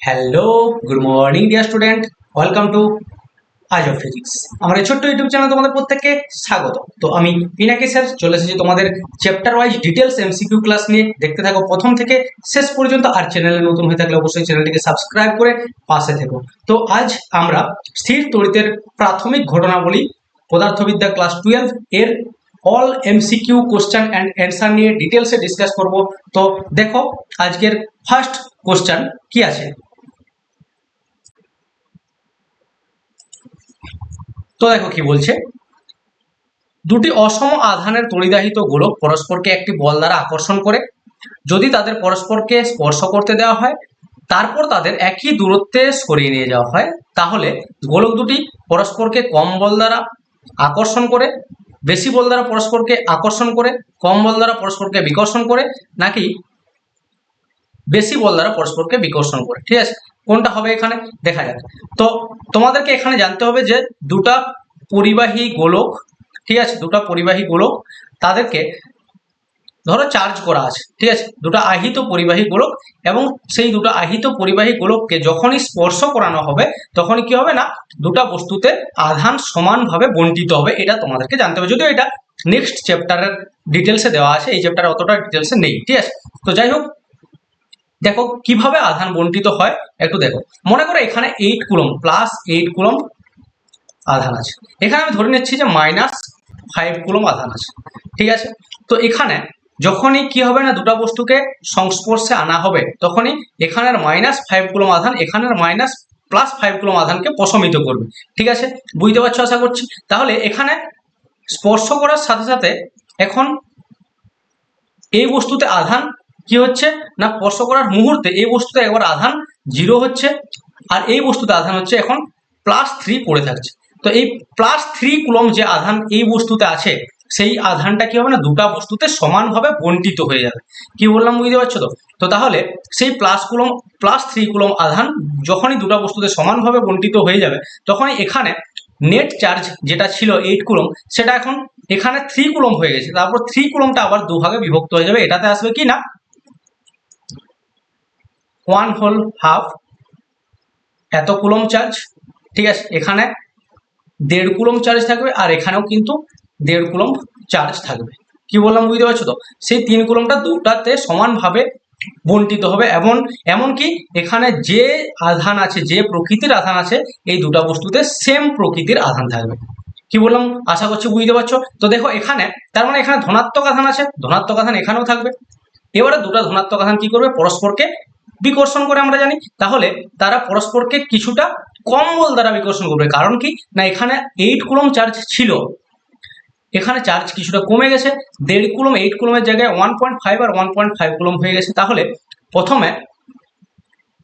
Hello, good morning dear student. Welcome to আজ of physics. আমার এই ছোট্ট ইউটিউব চ্যানেল তোমাদের প্রত্যেককে স্বাগত। তো আমি পিনাকি স্যার চলে এসেছি তোমাদের chapter wise details MCQ class নিয়ে। দেখতে থাকো প্রথম থেকে শেষ পর্যন্ত। আর চ্যানেলে নতুন হয়ে থাকলে অবশ্যই চ্যানেলটিকে সাবস্ক্রাইব করে পাশে থেকো। তো আজ আমরা স্থির তড়িতের প্রাথমিক ঘটনাবলী পদার্থবিদ্যা ক্লাস 12 এর all MCQ question and answer নিয়ে ডিটেলসে ডিসকাস করব। তো দেখো আজকের ফার্স্ট কোশ্চেন কি আছে। তো দেখো কি বলছে, দুটি অসম আধানের তড়িদাহিত গোলক পরস্পরকে একটি বল দ্বারা আকর্ষণ করে যদি তাদের পরস্পরকে স্পর্শ করতে দেওয়া হয়, তারপর তাদের একই দূরত্বে সরিয়ে নিয়ে যাওয়া হয়, তাহলে গোলক দুটি পরস্পরকে কম বল দ্বারা আকর্ষণ করে, বেশি বল দ্বারা পরস্পরকে আকর্ষণ করে, কম বল দ্বারা পরস্পরকে বিকর্ষণ করে, নাকি বেশি বল দ্বারা পরস্পরকে বিকর্ষণ করে। ঠিক আছে, কোনটা হবে এখানে দেখা যাক। তো তোমাদেরকে এখানে জানতে হবে যে দুটা পরিবাহী গোলক, ঠিক আছে, দুটা পরিবাহী গোলক, তাদেরকে ধরো চার্জ করা আছে, ঠিক আছে, দুটো আহিত পরিবাহী গোলক, এবং সেই দুটো আহিত পরিবাহী গোলককে যখনই স্পর্শ করানো হবে তখনই কি হবে না, দুটা বস্তুতে আধান সমানভাবে বন্টিত হবে। এটা তোমাদেরকে জানতে হবে, যদিও এটা নেক্সট চ্যাপ্টারের ডিটেলসে দেওয়া আছে, এই চ্যাপ্টারে অতটা ডিটেলসে নেই। ঠিক আছে, তো যাই হোক, দেখো কিভাবে আধান বন্টিত হয় একটু দেখো। মনে করো এখানে 8 কুলম্ব প্লাস 8 কুলম্ব আধান আছে, এখানে আমি ধরে নিচ্ছি যে -5 কুলম্ব আধান আছে। ঠিক আছে, তো এখানে যখনই কি হবে না, দুটো বস্তুকে সংস্পর্শে আনা হবে তখনই এখানের -5 কুলম্ব আধান এখানের +5 কুলম্ব আধানকে প্রশমিত করবে। ঠিক আছে, বুঝতে পারছো আশা করছি। তাহলে এখানে স্পর্শ করার সাথে সাথে এখন এই বস্তুতে আধান কি হচ্ছে না, স্পর্শ করার মুহূর্তে এই বস্তুতে একবার আধান 0 হচ্ছে, আর এই বস্তুতে আধান হচ্ছে এখন +3 পড়ে থাকছে। তো এই +3 কুলম্ব যে আধান এই বস্তুতে আছে, সেই আধানটা কি হবে না, দুটা বস্তুতে সমানভাবে বন্টিত হয়ে যাবে। কি বললাম বুঝতে পারছো তো? তো তাহলে সেই +3 কুলম্ব আধান যখনই দুটা বস্তুতে সমানভাবে বন্টিত হয়ে যাবে, তখনই এখানে নেট চার্জ যেটা ছিল 8 কুলম্ব সেটা এখন এখানে 3 কুলম্ব হয়ে গেছে। তারপর 3 কুলম্বটা আবার দুভাগে বিভক্ত হয়ে যাবে। এটাতে আসবে কি না, 1/2 এত কুলম্ব চার্জ। ঠিক আছে, এখানে 1.5 কুলম্ব চার্জ থাকবে, আর এখানেও কিন্তু 1.5 কুলম্ব চার্জ থাকবে। কি বললাম বুঝতে পারছো তো? সেই 3 কুলম্বটা দুটাতে সমানভাবে বন্টিত হবে, এমনকি এখানে যে আধান আছে, যে প্রকৃতির আধান আছে, এই দুটা বস্তুতে সেম প্রকৃতির আধান থাকবে। কি বললাম আশা করছি বুঝতে পারছো। তো দেখো এখানে, তার মানে এখানে ধনাত্মক আধান আছে, ধনাত্মক আধান এখানেও থাকবে। এবারে দুটো ধনাত্মক আধান কি করবে, পরস্পরকে বিকর্ষণ করে আমরা জানি, তাহলে তারা পরস্পরকে কিছুটা কম বল দ্বারা বিকর্ষণ করবে। কারণ কি না, এখানে 8 কুলম্ব চার্জ ছিল, এখানে চার্জ কিছুটা কমে গেছে, 1.5 কুলম্ব 8 কুলম্বের জায়গায় 1.5 আর 1.5 কুলম্ব হয়ে গেছে। তাহলে প্রথমে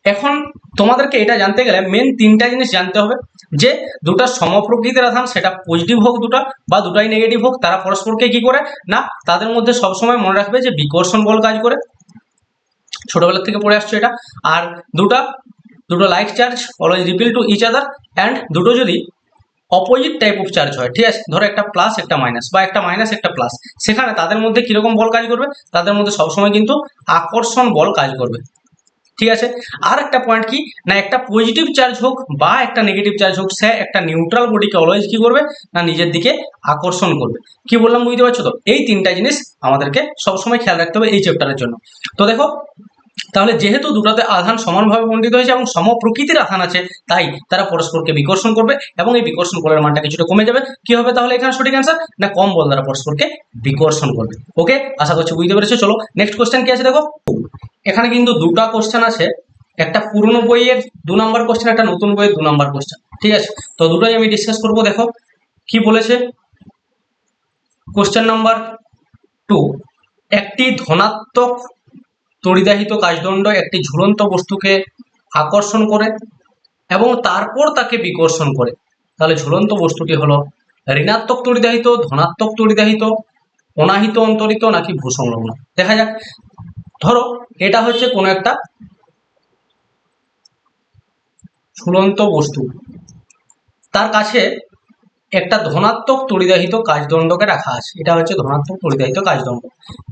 এখন তোমাদেরকে এটা জানতে গেলে মেন তিনটা জিনিস জানতে হবে, যে দুটা সমপ্রকৃতির আধান, সেটা পজিটিভ হোক দুটা বা দুটাই নেগেটিভ হোক, তারা পরস্পরকে কি করে না, তাদের মধ্যে সবসময় মনে রাখবে যে বিকর্ষণ বল কাজ করে, ছোটবেলা থেকে পড়ে আসছো এটা। আর দুটো like charge always repel to each other, and দুটো যদি অপোজিট টাইপ অফ চার্জ হয়, ঠিক আছে, ধরো একটা প্লাস একটা মাইনাস বা একটা মাইনাস একটা প্লাস, সেখানে তাদের মধ্যে কিরকম বল কাজ করবে, তাদের মধ্যে সবসময় কিন্তু আকর্ষণ বল কাজ করবে। ঠিক আছে, আর একটা পয়েন্ট কি না, একটা পজিটিভ চার্জ হোক বা একটা নেগেটিভ চার্জ হোক, সে একটা নিউট্রাল বডিকে অলওয়েজ কি করবে না, নিজের দিকে আকর্ষণ করবে। কি বললাম বুঝতে পারছো তো? এই তিনটা জিনিস আমাদেরকে সবসময় খেয়াল রাখতে হবে এই চ্যাপ্টারের জন্য। তো দেখো, তাহলে যেহেতু দুটাতে আধান সমানভাবে বন্টিত হয়েছে এবং সম প্রকৃতির আধান আছে, তাই তারা পরস্পরকে বিকর্ষণ করবে, এবং এই বিকর্ষণ বলের মানটা কিছুটা কমে যাবে। কি হবে তাহলে এখানে সঠিক অ্যান্সার না, কম বল দ্বারা পরস্পরকে বিকর্ষণ করবে। ওকে, আশা করছি বুঝতে পেরেছো। চলো নেক্সট কোশ্চেন কি আছে দেখো। এখানে কিন্তু দুটা কোশ্চেন আছে, একটা পুরনো বইয়ের 2 নম্বর কোশ্চেন, একটা নতুন বইয়ের 2 নম্বর কোশ্চেন। ঠিক আছে, তো দুটোই আমি ডিসকাস করবো। দেখো কি বলেছে, কোশ্চেন নাম্বার 2, একটি ধনাত্মক তড়িদাহিত কাচদণ্ড একটি ঝুলন্ত বস্তুকে আকর্ষণ করে এবং তারপর তাকে বিকর্ষণ করে। তাহলে ঝুলন্ত বস্তুটি হলো ঋণাত্মক তড়িদাহিত, ধনাত্মক তড়িদাহিত, অনাহিত অন্তরিত নাকি ভূসংলগ্ন। দেখা যাক, ধরো এটা হচ্ছে কোনো একটা ঝুলন্ত বস্তু, তার কাছে একটা ধনাত্মক তড়িদাহিত কাচদণ্ডকে রাখা আছে, এটা হচ্ছে ধনাত্মক তড়িদাহিত কাচদণ্ড।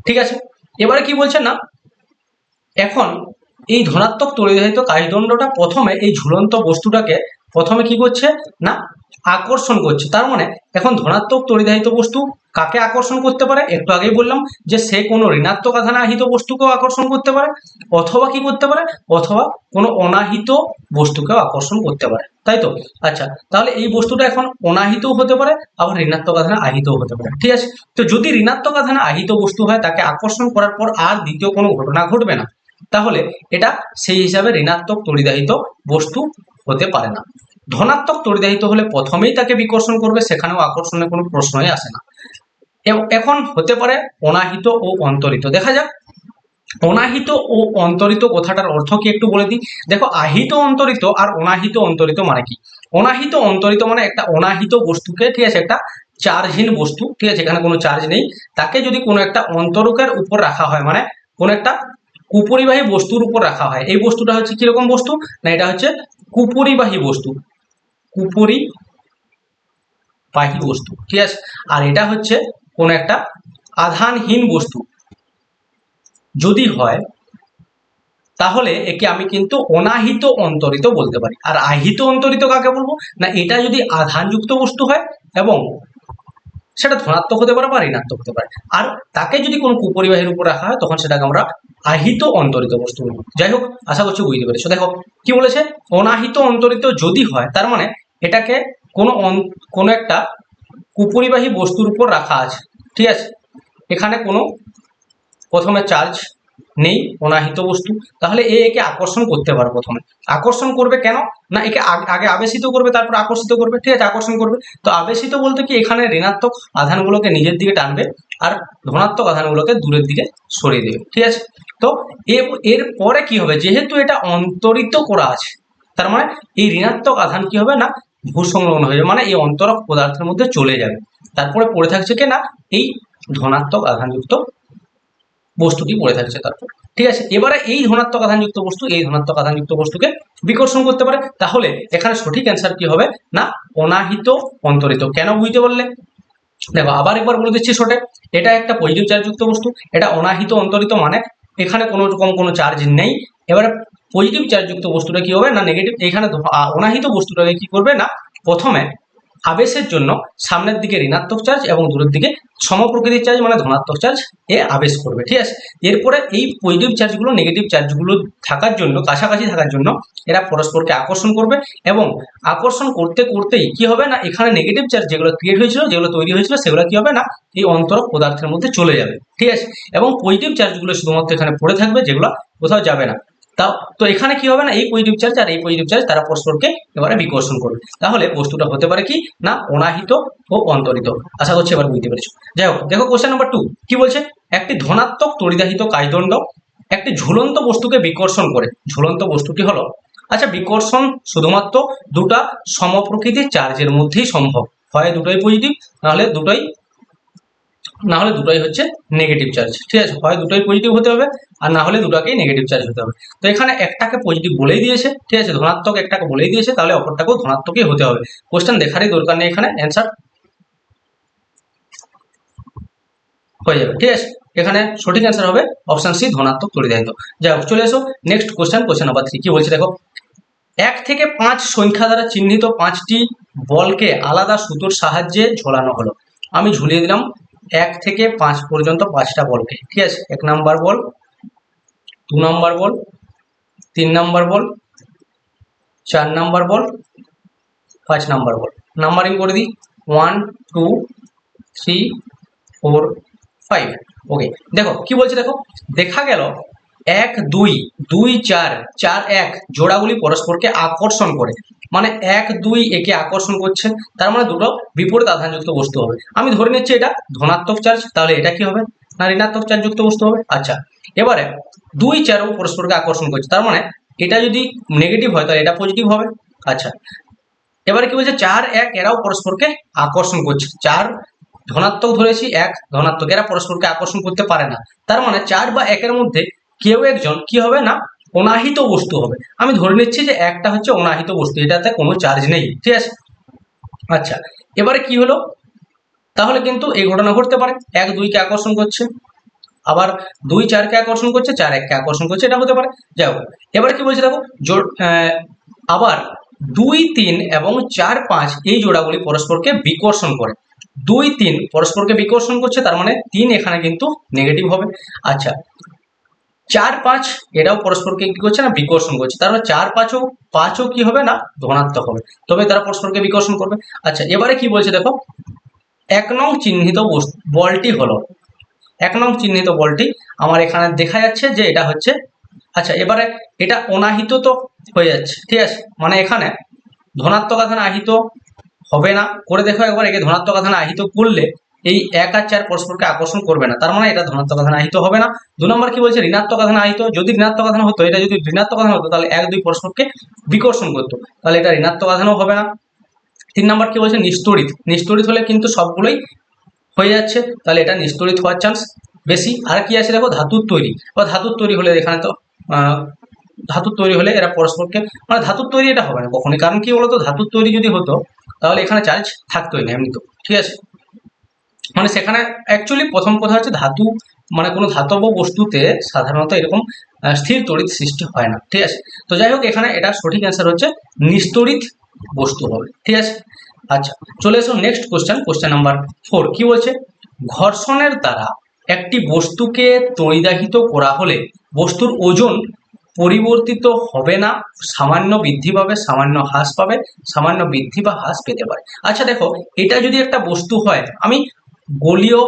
ঠিক আছে, এবারে কি বলছে না, এখন এই ধনাত্মক তড়িদাহিত কাজদণ্ডটা প্রথমে এই ঝুলন্ত বস্তুটাকে প্রথমে কি করছে না আকর্ষণ করছে। তার মানে এখন ধনাত্মক তড়িদাহিত বস্তু কাকে আকর্ষণ করতে পারে, একটু আগেই বললাম যে সে কোনো ঋণাত্মক আধানে আহিত বস্তুকেও আকর্ষণ করতে পারে, অথবা কি করতে পারে, অথবা কোনো অনাহিত বস্তুকেও আকর্ষণ করতে পারে, তাই তো। আচ্ছা, তাহলে এই বস্তুটা এখন অনাহিতও হতে পারে, আবার ঋণাত্মক আধানে আহিতও হতে পারে, ঠিক আছে। তো যদি ঋণাত্মক আধানে আহিত বস্তু হয়, তাকে আকর্ষণ করার পর আর দ্বিতীয় কোনো ঘটনা ঘটবে না, তাহলে এটা সেই হিসাবে ঋণাত্মক তড়িদাহিত বস্তু হতে পারে না। ধনাত্মক তড়িদাহিত হলে প্রথমেই তাকে বিকর্ষণ করবে, সেখানেও আকর্ষণের কোনো প্রশ্নই আসে না। এখন হতে পারে অনাহিত ও অন্তরিত। দেখা যাক অনাহিত ও অন্তরিত কথাটার অর্থ কি একটু বলে দিই। দেখো, আহিত অন্তরিত আর অনাহিত অন্তরিত মানে কি। অনাহিত অন্তরিত মানে একটা অনাহিত বস্তুকে, ঠিক আছে, একটা চার্জহীন বস্তু, ঠিক আছে, এখানে কোনো চার্জ নেই, তাকে যদি কোনো একটা অন্তরকের উপর রাখা হয়, মানে কোনো একটা কুপরিবাহী বস্তুর উপর রাখা হয়, এই বস্তুটা হচ্ছে কিরকম বস্তু না, এটা হচ্ছে কুপরিবাহী বস্তু, কুপরিবাহী বস্তু, ঠিক আছে। আর এটা হচ্ছে কোনো একটা আধানহীন বস্তু যদি হয়, তাহলে একে আমি কিন্তু অনাহিত অন্তরিত বলতে পারি। আর আহিত অন্তরিত কাকে বলবো না, এটা যদি আধানযুক্ত বস্তু হয় এবং সেটা ধনাত্মক হতে পারে বা ঋণাত্মক হতে পারে, আর তাকে যদি কোনো কুপরিবাহীর উপর রাখা হয়, তখন সেটাকে আমরা আহিত অন্তরিত বস্তু বলবো। যাই হোক, আশা করছি বুঝতে পেরেছো। দেখো কি বলেছে, অনাহিত অন্তরিত যদি হয়, তার মানে এটাকে কোনো একটা কুপরিবাহী বস্তুর উপর রাখা আছে, ঠিক আছে, এখানে কোনো প্রথমে চার্জ নেই, অনাহিত বস্তু, তাহলে একে আকর্ষণ করতে পারে। প্রথমে আকর্ষণ করবে কেন না, একে আগে আবেশিত করবে, তারপর আকর্ষিত করবে, ঠিক আছে, আকর্ষণ করবে। তো আবেশিত বলতে কি, এখানে ঋণাত্মক আধানগুলোকে নিজের দিকে টানবে আর ধনাত্মক আধানগুলোকে দূরের দিকে সরিয়ে দেবে, ঠিক আছে। তো এর পরে কি হবে, যেহেতু এটা অন্তরিত করা আছে, তার মানে এই ঋণাত্মক আধান কি হবে না ভূসংলগ্ন হয়ে যাবে, মানে এই অন্তরক পদার্থের মধ্যে চলে যাবে। তারপরে পড়ে থাকছে কি না এই ধনাত্মক আধানযুক্ত বস্তুটি পড়ে থাকছে তারপর, ঠিক আছে। এবারে এই ধনাত্মক আধানযুক্ত বস্তু এই ধনাত্মক আধানযুক্ত বস্তুকে বিকর্ষণ করতে পারে। তাহলে এখানে সঠিক অ্যান্সার কি হবে না অনাহিত অন্তরিত। কেন বুঝতে পারলে, দেখো আবার একবার বলে দিচ্ছি শর্টে, এটা একটা পজিটিভ চার্জযুক্ত বস্তু, এটা অনাহিত অন্তরিত মানে এখানে কোনো রকম কোনো চার্জ নেই। এবারে পজিটিভ চার্জযুক্ত বস্তুটা কি হবে না নেগেটিভ, এখানে অনাহিত বস্তুটাকে কি করবে না প্রথমে আবেশের জন্য সামনের দিকে ঋণাত্মক চার্জ এবং দূরের দিকে সমপ্রকৃতির চার্জ মানে ধনাত্মক চার্জ আবেশ করবে, ঠিক আছে। এরপরে এই পজিটিভ চার্জগুলো নেগেটিভ চার্জগুলো থাকার জন্য, কাছাকাছি থাকার জন্য এরা পরস্পরকে আকর্ষণ করবে, এবং আকর্ষণ করতে করতেই কি হবে না এখানে নেগেটিভ চার্জ যেগুলো ক্রিয়েট হয়েছিল, যেগুলো তৈরি হয়েছিল, সেগুলো কি হবে না এই অন্তরক পদার্থের মধ্যে চলে যাবে, ঠিক আছে। এবং পজিটিভ চার্জগুলো শুধুমাত্র এখানে পড়ে থাকবে, যেগুলো কোথাও যাবে না। তো এখানে কি হবে না এই পজিটিভ চার্জ আর এই পজিটিভ চার্জ তারা পরস্পরকে এবারে বিকর্ষণ করবে। তাহলে বস্তুটা হতে পারে কি না অনাহিত ও অন্তরিত। আশা করছি এবার বুঝতে পেরেছো। যাই হোক, দেখো কোশ্চেন নাম্বার 2 কি বলছে, একটি ধনাত্মক তড়িদাহিত কাজদণ্ড একটি ঝুলন্ত বস্তুকে বিকর্ষণ করে। ঝুলন্ত বস্তুটি হলো, আচ্ছা, বিকর্ষণ শুধুমাত্র দুটা সমপ্রকৃতির চার্জের মধ্যেই সম্ভব, হয় দুটোই পজিটিভ না হলে দুটোই হচ্ছে নেগেটিভ চার্জ, ঠিক আছে, হয় দুটোই পজিটিভ হতে হবে আর না হলে দুটাকেই নেগেটিভ চার্জ হতে হবে। তো এখানে একটাকে পজিটিভ বলেই দিয়েছে, ঠিক আছে, ধনাত্মক একটাকে বলেই দিয়েছে, তাহলে অপরটাকেও ধনাত্মকই হতে হবে। কোশ্চেন দেখারই দরকার নেই, এখানে অ্যান্সার হয়ে যাবে, ঠিক আছে। এখানে সঠিক অ্যান্সার হবে অপশন সি, ধনাত্মক তড়িদাহিত। যাই হোক, চলে এসো নেক্সট কোশ্চেন নাম্বার 3 কি বলছে দেখো, 1 থেকে 5 সংখ্যা দ্বারা চিহ্নিত 5টি বলকে আলাদা সুতোর সাহায্যে ঝোলানো হলো। আমি ঝুলিয়ে দিলাম 1 থেকে 5 পর্যন্ত 5টা বলকে, ঠিক আছে। 1 নাম্বার বল, 2 নাম্বার বল, 3 নাম্বার বল, 4 নাম্বার বল, 5 নাম্বার বল। নাম্বারিং করে দিই 1 2 3 4 5। ওকে, দেখো কি বলছে, দেখো দেখা গেল 1 2 2 4 4 1 জোড়াগুলি পরস্পরকে আকর্ষণ করে, মানে 1 2 একে আকর্ষণ করছে, তার মানে দুটো বিপরীত আধানযুক্ত বস্তু হবে। আমি ধরে নিচ্ছি এটা ধনাত্মক চার্জ, তাহলে এটা কি হবে না ঋণাত্মক চার্জযুক্ত বস্তু হবে। আচ্ছা, এবারে 2 4 পরস্পরকে আকর্ষণ করছে, তার মানে এটা যদি নেগেটিভ হয় তাহলে এটা পজিটিভ হবে। আচ্ছা, এবারে কি বলছে 4 1 এরাও পরস্পরকে আকর্ষণ করছে, 4 ধনাত্মক ধরেছি, 1 ধনাত্মক, এরা পরস্পরকে আকর্ষণ করতে পারে না, তার মানে 4 বা 1 এর মধ্যে কেউ একজন কি হবে না অনাহিত বস্তু হবে। আমি ধরে নিচ্ছি যে একটা হচ্ছে অনাহিত বস্তু, এটাতে কোনো চার্জ নেই, ঠিক আছে। আচ্ছা, এবারে কি হলো, তাহলে কিন্তু এই ঘটনা ঘটতে পারে 1 2 কে আকর্ষণ করছে, আবার 2 4 কে আকর্ষণ করছে, 4 1 কে আকর্ষণ করছে, এটা হতে পারে। যাই হোক, এবারে কি বলছে দেখো, আবার 2 3 এবং 4 5 এই জোড়াগুলি পরস্পরকে বিকর্ষণ করে। 2 3 পরস্পরকে বিকর্ষণ করছে, তার মানে 3 এখানে কিন্তু নেগেটিভ হবে। আচ্ছা, 4 5 এটাও পরস্পরকে কি করছে না, বিকর্ষণ করছে, তার মানে 4 5ও কি হবে না, ধনাত্মক হবে, তবে তারা পরস্পরকে বিকর্ষণ করবে। আচ্ছা, এবারে কি বলছে দেখো, 1 নং চিহ্নিত বলটি হলো, 1 নং চিহ্নিত বলটি আমার এখানে দেখা যাচ্ছে যে এটা হচ্ছে, আচ্ছা এবারে এটা অনাহিত তো হয়ে যাচ্ছে, ঠিক আছে, মানে এখানে ধনাত্মক আধান আহিত হবে না। করে দেখো একবার, একে ধনাত্মক আধান আহিত করলে এই 1 আর 4 পরস্পরকে আকর্ষণ করবে না, তার মানে এটা ধনাত্মক আধান আহিত হবে না। 2 নম্বর কি বলছে, ঋণাত্মক আধান আহিত। যদি ঋণাত্মক আধান হতো, এটা যদি ঋণাত্মক আধান হতো তাহলে 1 2 পরস্পরকে বিকর্ষণ করতো, তাহলে এটা ঋণাত্মক আধানও হবে না। 3 নম্বর কি বলছে, নিস্তড়িত। নিস্তড়িত হলে কিন্তু সবগুলোই হয়ে যাচ্ছে, তাহলে এটা নিস্তড়িত হওয়ার চান্স বেশি। আর কি আছে দেখো, ধাতুর তৈরি, বা ধাতুর তৈরি হলে এখানে তো ধাতুর তৈরি হলে এরা পরস্পরকে, মানে ধাতুর তৈরি এটা হবে না কখনই, কারণ কি বলতো, ধাতুর তৈরি যদি হতো তাহলে এখানে চার্জ থাকতোই না এমনি তো, ঠিক আছে। মানে সেখানে অ্যাকচুয়ালি প্রথম কথা হচ্ছে ধাতু, মানে কোনো ধাতব বস্তুতে সাধারণত এরকম স্থির তড়িৎ সৃষ্টি হয় না, ঠিক আছে। তো যাই হোক, এখানে এটা সঠিক অ্যান্সার হচ্ছে নিস্তড়িত বস্তু হবে, ঠিক আছে। আচ্ছা, চলে এসো নেক্সট কোশ্চেন, কোশ্চেন নাম্বার 4 কি বলছে, ঘর্ষণের দ্বারা একটি বস্তুকে তড়িদাহিত করা হলে বস্তুর ওজন পরিবর্তিত হবে না, সামান্য বৃদ্ধি পাবে, সামান্য হ্রাস পাবে, সামান্য বৃদ্ধি বা হ্রাস পেতে পারে। আচ্ছা দেখো, এটা যদি একটা বস্তু হয়, আমি গোলীয়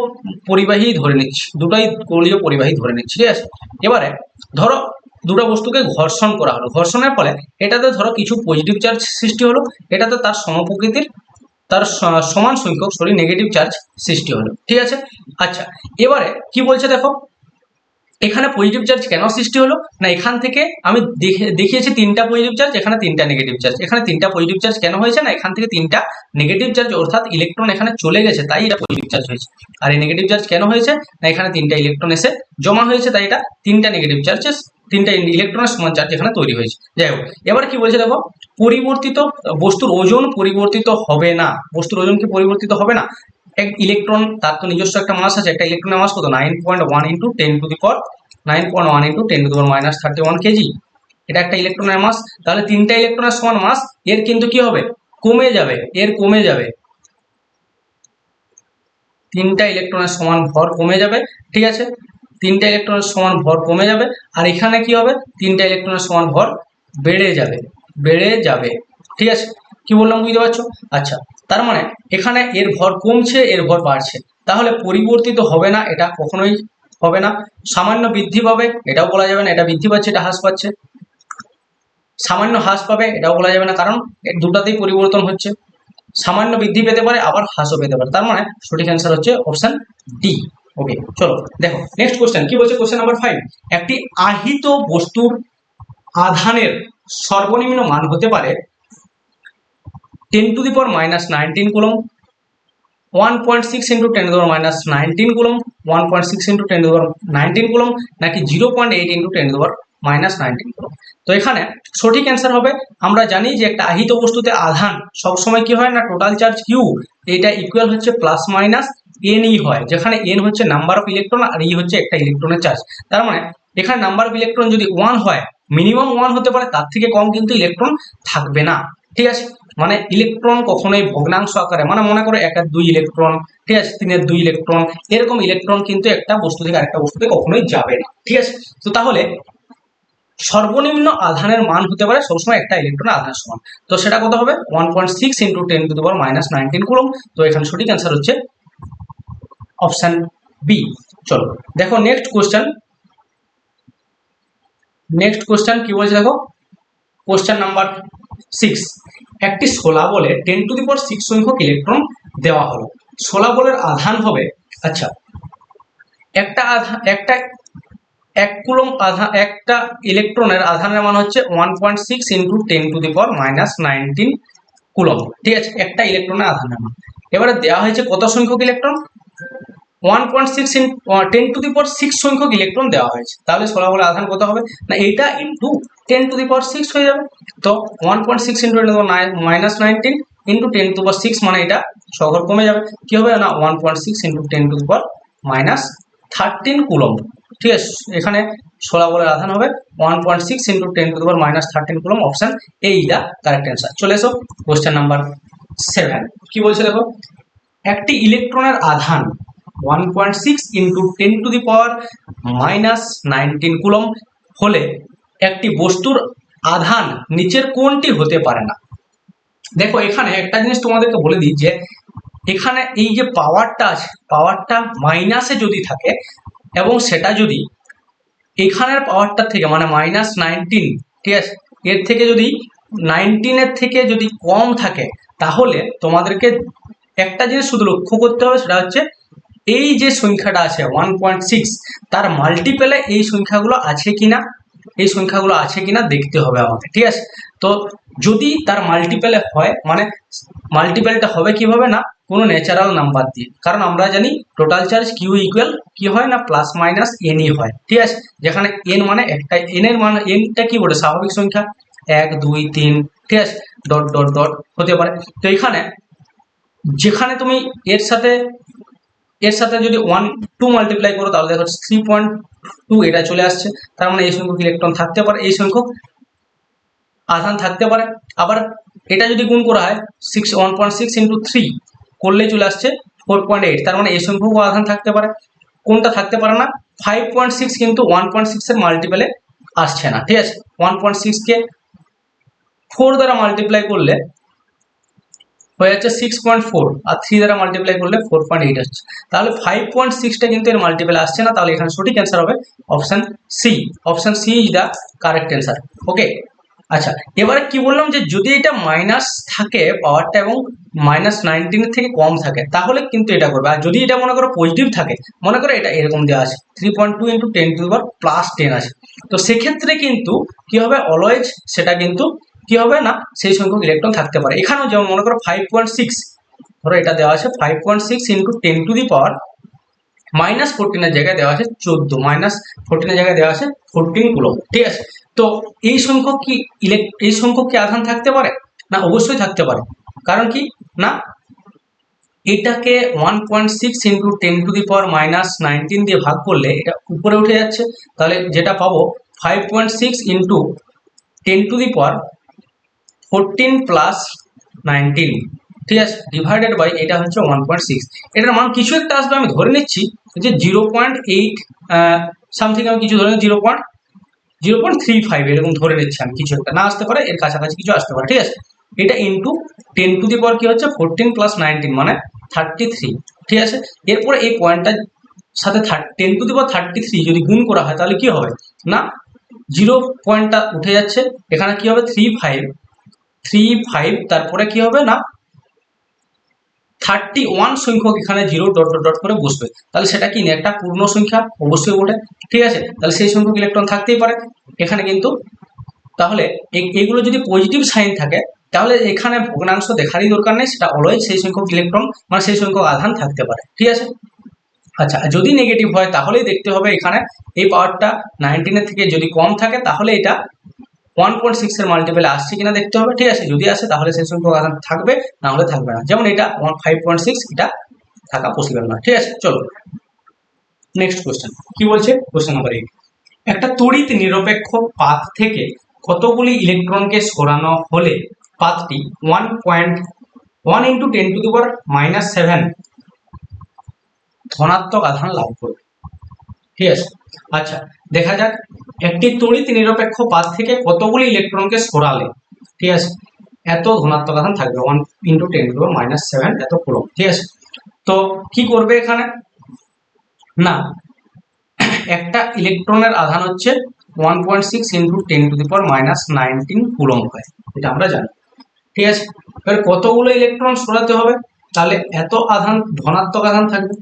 পরিবাহী ধরে নিচ্ছি, দুটাই গোলীয় পরিবাহী ধরে নিচ্ছি, ঠিক আছে। এবারে ধরো দুটো বস্তুকে ঘর্ষণ করা হলো, ঘর্ষণের ফলে এটাতে ধরো কিছু পজিটিভ চার্জ সৃষ্টি হলো, এটাতে তার সমপ্রকৃতির, তার সমান সংখ্যক নেগেটিভ চার্জ সৃষ্টি হলো, ঠিক আছে। আচ্ছা, এবারে কি বলছে দেখো, এখানে পজিটিভ চার্জ কেন সৃষ্টি হলো না, এখান থেকে আমি দেখিয়েছি 3টা পজিটিভ চার্জ, এখানে 3টা নেগেটিভ চার্জ। এখানে 3টা পজিটিভ চার্জ কেন হয়েছে না, এখান থেকে 3টা নেগেটিভ চার্জ, অর্থাৎ ইলেকট্রন এখানে চলে গেছে, তাই এটা পজিটিভ চার্জ হয়েছে। আর এই নেগেটিভ চার্জ কেন হয়েছে না, এখানে 3টা ইলেকট্রন এসে জমা হয়েছে, তাই এটা 3টা নেগেটিভ চার্জেস, 3টা ইলেকট্রনের সমান চার্জ এখানে তৈরি হয়েছে। যাই হোক, এবার কি বলছে দেখো, পরিবর্তিত বস্তুর ওজন পরিবর্তিত হবে না, বস্তুর ওজন কি পরিবর্তিত হবে না। এক ইলেকট্রন, তার তো নিজস্ব একটা মাস আছে, একটা ইলেকট্রনের মাস কত, 9.1 into 10 to the power 9.1 into 10 to the power minus 31 KG, এটা একটা ইলেকট্রনের মাস। তাহলে 3টা ইলেকট্রনের সমান মাস, এর কিন্তু কি হবে, কমে যাবে, এর কমে যাবে, 3টা ইলেকট্রনের সমান ভর কমে যাবে, ঠিক আছে। 3টা ইলেকট্রনের সমান ভর কমে যাবে, আর এখানে কি হবে, 3টা ইলেকট্রনের সমান ভর বেড়ে যাবে, বেড়ে যাবে, ঠিক আছে। কি বললাম বুঝতে পারছো। আচ্ছা, তার মানে এখানে এর ভর কমছে, এর ভর বাড়ছে, তাহলে পরিবর্তিত হবে না, এটা কখনোই হবে না। সামান্য বৃদ্ধি পাবে, এটাও বলা যাবে না, এটা বৃদ্ধি পাচ্ছে, এটা হ্রাস পাচ্ছে। সামান্য হ্রাস পাবে, এটাও বলা যাবে না, কারণ এর দুটাতেই পরিবর্তন হচ্ছে। সামান্য বৃদ্ধি পেতে পারে, আবার হ্রাসও পেতে পারে, তার মানে সঠিক অ্যান্সার হচ্ছে অপশন ডি। ওকে, চলো দেখো নেক্সট কোশ্চেন কি বলছে, কোশ্চেন নাম্বার 5, একটি আহিত বস্তুর আধানের সর্বনিম্ন মান হতে পারে 10 to the power minus 19 coulomb, 1.6 into 10 to the power minus 19 coulomb, 1.6 into 10 to the power 19 coulomb, নাকি 0.8 into 10 to the power minus 19 coulomb. তো এখানে সঠিক অ্যান্সার হবে, আমরা জানি যে একটা আহিত বস্তুতে আধান সবসময় কি হয় না, টোটাল চার্জ কিউ, এটা ইকুয়াল হচ্ছে প্লাস মাইনাস এন ই হয়, যেখানে এন হচ্ছে নাম্বার অফ ইলেকট্রন আর ই হচ্ছে একটা ইলেকট্রনের চার্জ। তার মানে এখানে নাম্বার অফ ইলেকট্রন যদি 1 হয়, মিনিমাম 1 হতে পারে, তার থেকে কম কিন্তু ইলেকট্রন থাকবে না, ঠিক আছে। মানে ইলেকট্রন কখনোই ভগ্নাংশ আকারে, মানে মনে করো 1 এর 2 ইলেকট্রন, ঠিক আছে, 3 এর 2 ইলেকট্রন, এরকম ইলেকট্রন কিন্তু একটা বস্তু থেকে আরেকটা বস্তুতে কখনোই যাবে না, ঠিক আছে। তো তাহলে সর্বনিম্ন আধানের মান হতে পারে সবসময় একটা ইলেকট্রনের আধানের সমান, তো সেটা কত হবে, 1.6 into 10 to the power minus 19 coulomb. তো এখানে সঠিক অ্যান্সার হচ্ছে অপশন বি। চলো দেখো নেক্সট কোশ্চেন, নেক্সট কোশ্চেন কি বলছে দেখো, কোশ্চেন নাম্বার 6, একটি শোলা বলে 10 টু দি পাওয়ার 6 সংখ্যক ইলেকট্রন দেওয়া হলো, শোলা বলের আধান হবে, আচ্ছা একটা আধান, একটা 1 কুলম্ব আধান, একটা ইলেকট্রনের আধানের মান হচ্ছে 1.6 into 10 to the power minus 19 coulomb, ঠিক আছে, একটা ইলেকট্রনের আধানের মান। এবারে দেওয়া হয়েছে কত সংখ্যক electron, 1.6 into 10 to the power 6 সংখ্যক ইলেকট্রন দেওয়া হয়েছে, তাহলে শোলা বলের আধান কত হবে না, এটা ইন্টু 10 টু দি পাওয়ার 6 হয়ে যাবে। তো 1.6 into minus 19 into 10 to the power 6, মানে এটা সহর কমে যাবে, কি হবে না 1.6 into 10 to the power minus 13 coulomb. ঠিক আছে, এখানে 16 বলের আধান হবে 1.6 into 10⁻13 coulomb. Option A is the correct answer. চলে এসো কোশ্চেন নাম্বার 7। কি বলছে দেখো, একটি ইলেকট্রনের আধান 1.6 ইন্টু 10⁻19 কুলম্ব হলে একটি বস্তুর আধান নিচের কোনটি হতে পারে না? দেখো এখানে একটা জিনিস তোমাদেরকে বলে দিই যে এখানে এই যে পাওয়ারটা আছে, পাওয়ারটা মাইনাসে যদি থাকে এবং সেটা যদি এখানের পাওয়ারটা থেকে মানে -19, ঠিক আছে, এর থেকে যদি 19 থেকে যদি কম থাকে, তাহলে তোমাদেরকে একটা জিনিস শুধু লক্ষ্য করতে হবে, সেটা হচ্ছে এই যে সংখ্যাটা আছে 1.6 তার মাল্টিপেলে এই সংখ্যাগুলো আছে কিনা, এই সংখ্যাগুলো আছে কিনা দেখতে হবে আমাকে। ঠিক আছে, তো যদি তার মাল্টিপেলে হয়, মানে মাল্টিপেলটা হবে কিভাবে না, কোনো ন্যাচারাল নাম্বার দিয়ে। কারণ আমরা জানি টোটাল চার্জ কিউ ইকুয়াল কি হয় না, প্লাস মাইনাস এনই হয়। ঠিক আছে, যেখানে এন মানে একটা, এন এর মানে এনটা কি বলে, স্বাভাবিক সংখ্যা 1 2 3, ঠিক আছে, ডট ডট ডট হতে পারে। তো এখানে যেখানে তুমি এর সাথে যদি 2 মাল্টিপ্লাই করো, তাহলে দেখো 3.2 এটা চলে আসছে। তার মানে এই সংখ্যক ইলেকট্রন থাকতে পারে, এই সংখ্যক আধান থাকতে পারে। আবার এটা যদি গুণ করা হয় 1.6 ইন্টু 3 করলেই চলে আসছে 4.8, তার মানে এই সংখ্যক আধান থাকতে পারে। কোনটা থাকতে পারে না, 5.6 কিন্তু 1.6 এর মাল্টিপেলে আসছে না। ঠিক আছে, 1.6 কে 4 দ্বারা মাল্টিপ্লাই করলে হয়ে যাচ্ছে 6.4, আর 3 দ্বারা মাল্টিপ্লাই করলে 4.8 আসছে। তাহলে 5.6টা কিন্তু এর মাল্টিপল আসছে না। তাহলে এখানে সঠিক অ্যান্সার হবে option C. Option C is the correct answer. Okay, আচ্ছা, এবারে কি বললাম যে যদি এটা মাইনাস থাকে পাওয়ারটা এবং -19 থেকে কম থাকে, তাহলে কিন্তু এটা করবে। আর যদি এটা মনে করো পজিটিভ থাকে, মনে করো এটা এরকম দেওয়া আছে 3.2 ইন্টু 10⁻+10 আছে, তো সেক্ষেত্রে কিন্তু কি হবে, অলওয়েজ সেটা কিন্তু কি হবে না, সেই সংখ্যক ইলেকট্রন থাকতে পারে। এখানেও যেমন মনে করো 5.6, ধরো এটা দেওয়া আছে 5.6 ইন্টু 10⁻14 এর জায়গায় দেওয়া আছে 14, -14 এর জায়গায় দেওয়া আছে 14 কুলম্ব। ঠিক আছে, তো এই সংখ্যক কি এই সংখ্যক কি আধান থাকতে পারে না? অবশ্যই থাকতে পারে। কারণ কি না, এটাকে 1.6 ইন্টু 10⁻19 দিয়ে ভাগ করলে এটা উপরে উঠে যাচ্ছে, তাহলে যেটা পাবো 5.6 ইন্টু 10⁻14+19, ঠিক আছে, ডিভাইডেড বাই এটা হচ্ছে 1.6। এটার মান কিছু একটা আসবে, আমি ধরে নিচ্ছি যে 0.8 সামথিং, আমি কিছু ধরে 0.35 এরকম ধরে নিচ্ছি আমি, কিছু একটা না আসতে পারে, এর কাছাকাছি কিছু আসতে পারে। ঠিক আছে, এটা ইন্টু 10⁻, কি হচ্ছে 14+19 মানে 33। ঠিক আছে, এরপরে এই পয়েন্টটার সাথে 10⁻33 যদি গুণ করা হয়, তাহলে কি হবে না, 0 পয়েন্টটা উঠে যাচ্ছে, এখানে কি হবে 35, তারপরে কি হবে না 31 সংখ্যক এখানে 0 ডট ডট ডট করে বসবে। তাহলে সেটা কি একটা পূর্ণ সংখ্যা, অবশ্যই বটে। ঠিক আছে, তাহলে সেই সংখ্যক ইলেকট্রন থাকতেই পারে এখানে কিন্তু। তাহলে এগুলো যদি পজিটিভ সাইন থাকে, তাহলে এখানে ভগ্নাংশ দেখারই দরকার নেই, সেটা অলওয়েজ সেই সংখ্যক ইলেকট্রন মানে সেই সংখ্যক আধান থাকতে পারে। ঠিক আছে, আচ্ছা, যদি নেগেটিভ হয় তাহলেই দেখতে হবে এখানে এই পাওয়ারটা 19 এর থেকে যদি কম থাকে, তাহলে এটা 1.6 এর মাল্টিপলে আসছে কিনা দেখতে হবে। ঠিক আছে, যদি আসে তাহলে সেই সংখ্যক আধান থাকবে, না হলে থাকবে না। যেমন এটা 5.6, এটা থাকা পসিবল না। ঠিক আছে, চলো নেক্সট কোশ্চেন। কি বলছে কোশ্চেন নাম্বার 8, একটা তড়িৎ নিরপেক্ষ পাথ থেকে কতগুলি ইলেকট্রনকে সরানো হলে পাথটি 1.1 ইন্টু 10⁻⁻7 ধনাত্মক আধান লাভ করবে। ঠিক আছে, আচ্ছা দেখা যাক, একটি তড়িৎ নিরপেক্ষ পাথ থেকে কতগুলি ইলেকট্রনকে সরালে, ঠিক আছে, এত ধনাত্মক আধান থাকবে 1 ইন্টু 10⁻⁷ এত কুলম্ব। ঠিক আছে, তো কি করবে এখানে না, একটা ইলেকট্রনের আধান হচ্ছে 1.6 ইন্টু 10⁻⁹ কুলম্ব হয়, এটা আমরা জানি। ঠিক আছে, এবার কতগুলো ইলেকট্রন সরাতে হবে, তাহলে এত আধান ধনাত্মক আধান থাকবে।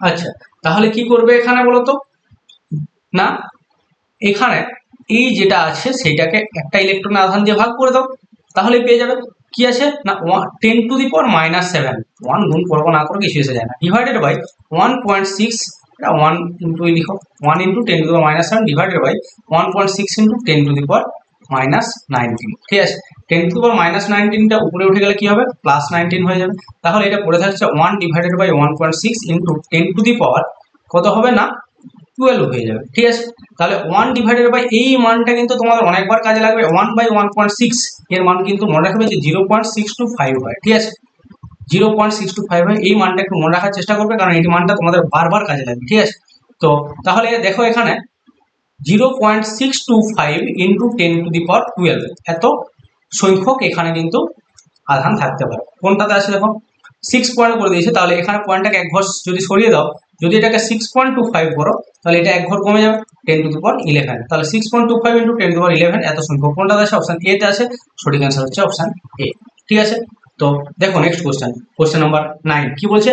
আচ্ছা, তাহলে কি করবে এখানে বলতো না, এখানে এই যেটা আছে সেটাকে একটা ইলেকট্রনের আধান দিয়ে ভাগ করে দাও, তাহলে পেয়ে যাবে কি আছে না 10⁻⁷, 1 গুণ করবো না করে কিছু এসে যায় না, ডিভাইডেড বাই 1.6, 1 ইন্টু লিখো 1 ইন্টু 10⁻⁷ ডিভাইডেড বাই 1.6 ইন্টু 10⁻⁹। ঠিক আছে, 10⁻⁹ উপরে উঠে গেলে কি হবে, +19 হয়ে যাবে। তাহলে এটা পড়ে থাকছে 1 ডিভাইডেড বাই 1.6 ইন্টু 10⁻⁷ কত হবে না 12 হয়ে যাবে। ঠিক আছে, তাহলে 1 ডিভাইডেড বাই এই মানটা কিন্তু তোমাদের অনেকবার কাজে লাগবে। 1/1.6 এর মান কিন্তু মনে রাখবে যে 0.625 হয়। ঠিক আছে, 0.625 হয়, এই মানটা একটু মনে রাখার চেষ্টা করবে, কারণ এই মানটা তোমাদের বারবার কাজে লাগবে। ঠিক আছে, তো তাহলে দেখো এখানে 0.625 ইন্টু 10⁻12 এত সংখ্যক এখানে কিন্তু আধান থাকতে পারে। কোনটাতে আছে দেখো 6 পয়েন্ট করে দিয়েছে, তাহলে এখানে পয়েন্টটাকে এক ঘর যদি সরিয়ে দাও, যদি এটাকে 6.25 করো তাহলে এটা এক ঘর কমে যাবে 10⁻11, তাহলে 6.25 ইন্টু 10⁻11 এত সংখ্যক কোনটাতে আছে, অপশন এ তে আছে। সঠিক অ্যান্সার হচ্ছে অপশন এ। ঠিক আছে, তো দেখো নেক্সট কোশ্চেন নাম্বার 9 কি বলছে,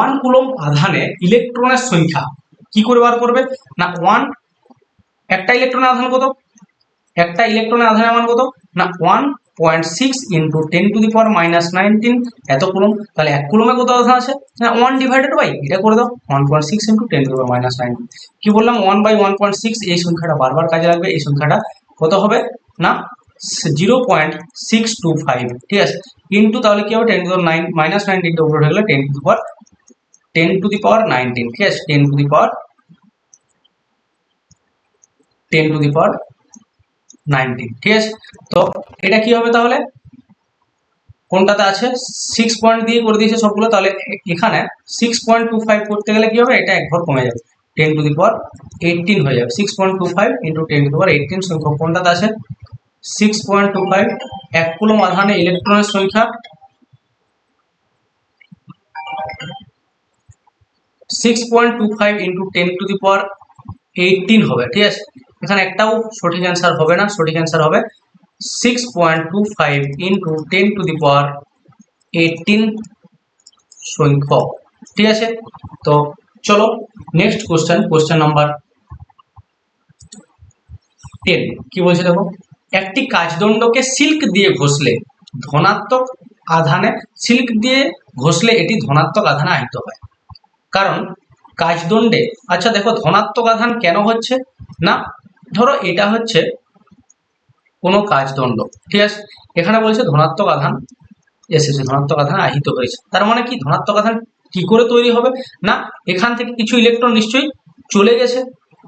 1 কুলম্ব আধানে ইলেকট্রনের সংখ্যা কি করে বার করবে না, একটা ইলেকট্রনের আধান কত, একটা ইলেকট্রনের আধানের মান কত না 1.6 ইন্টু 10⁻−19 এত কুলম্ব, তাহলে এক কুলম্বে কত আধান আছে না 1 ডিভাইডেড বাই এটা করে দাও 1.6 ইন্টু 10⁻−19। কি বললাম 1/1.6, এই সংখ্যাটা বারবার কাজে লাগবে। এই সংখ্যাটা কত হবে না 0.625। ঠিক আছে, ইন্টু তাহলে কি হবে 10⁻−19 উপরে হয়ে গেলে 10⁻19। ঠিক আছে, 10⁻19। ঠিক আছে, তো এটা কি হবে তাহলে, কোনটাতে আছে 6 পয়েন্ট দিয়ে করে দিয়েছে সবগুলো, তাহলে এখানে 6.25 করতে গেলে কি হবে, এটা এক ঘর কমে যাবে 10⁻18 হয়ে যাবে। 6.25 ইন্টু 10⁻18 সংখ্যক কোনটাতে আছে 6.25। এক কুলম্ব আধানে ইলেকট্রনের সংখ্যা 6.25 ইন্টু 10⁻18 হবে। ঠিক আছে, এখানে একটাও সঠিক অ্যান্সার হবে না, সঠিক অ্যান্সার হবে 6.25 ইন্টু 10⁻18 সংখ্যক। ঠিক আছে, তো চলো নেক্সট কোশ্চেন নাম্বার 10 কি বলছে দেখো, একটি কাচদণ্ডকে সিল্ক দিয়ে ঘষলে ধনাত্মক আধানে, সিল্ক দিয়ে ঘষলে এটি ধনাত্মক আধানে আহিত হয়। কারণ কাচদণ্ডে, আচ্ছা দেখো ধনাত্মক আধান কেন হচ্ছে না, ধরো এটা হচ্ছে কোনো কাচদণ্ড। ঠিক আছে, এখানে বলছে ধনাত্মক আধান এসেছে, ধনাত্মক আধান আহিত হয়েছে, তার মানে কি ধনাত্মক আধান কি করে তৈরি হবে না, এখান থেকে কিছু ইলেকট্রন নিশ্চয়ই চলে গেছে,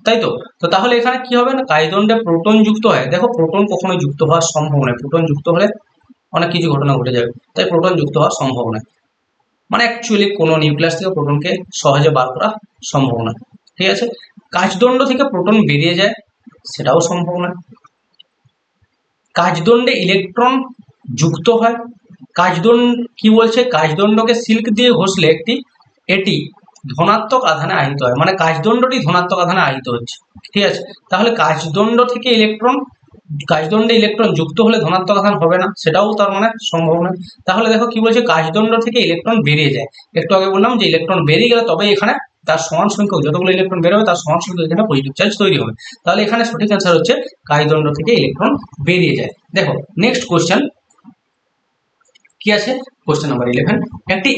তাই তো। তো তাহলে এখানে কি হবে না, কাচদণ্ডে প্রোটন যুক্ত হয়, দেখো প্রোটন কখনোই যুক্ত হওয়ার সম্ভব নয়, প্রোটন যুক্ত হলে অনেক কিছু ঘটনা ঘটে যাবে, তাই প্রোটন যুক্ত হওয়া সম্ভব নয়, মানে অ্যাকচুয়ালি কোনো নিউক্লিয়াস থেকে প্রোটনকে সহজে বার করা সম্ভব নয়। ঠিক আছে, কাচদণ্ড থেকে প্রোটন বেরিয়ে যায়, সেটাও সম্ভব নয়। কাচদণ্ডে ইলেকট্রন যুক্ত হয়, কাচদণ্ড কি বলছে, কাচদণ্ডকে সিল্ক দিয়ে ঘষলে এটি ধনাত্মক আধানে আহিত হয়, মানে কাচদণ্ডটি ধনাত্মক আধানে আহিত হচ্ছে। ঠিক আছে, তাহলে কাচদণ্ড থেকে কাচদণ্ডে ইলেকট্রন যুক্ত হলে ধনাত্মক আধান হবে না, সেটাও তার মানে সম্ভব নয়। তাহলে দেখো কি বলছে, কাচদণ্ড থেকে ইলেকট্রন বেরিয়ে যায়, একটু আগে বললাম যে ইলেকট্রন বেরিয়ে গেলে তবে এখানে তার সমান সংখ্যক যতগুলো ইলেকট্রন বেরোবে তার সমান সংখ্যক এখানে পজিটিভ চার্জ তৈরি হবে। তাহলে এখানে সঠিক অ্যান্সার হচ্ছে কাচদণ্ড থেকে ইলেকট্রন বেরিয়ে যায়। দেখো নেক্সট কোশ্চেন কি আছে, কোশ্চেন নাম্বার 11, একটি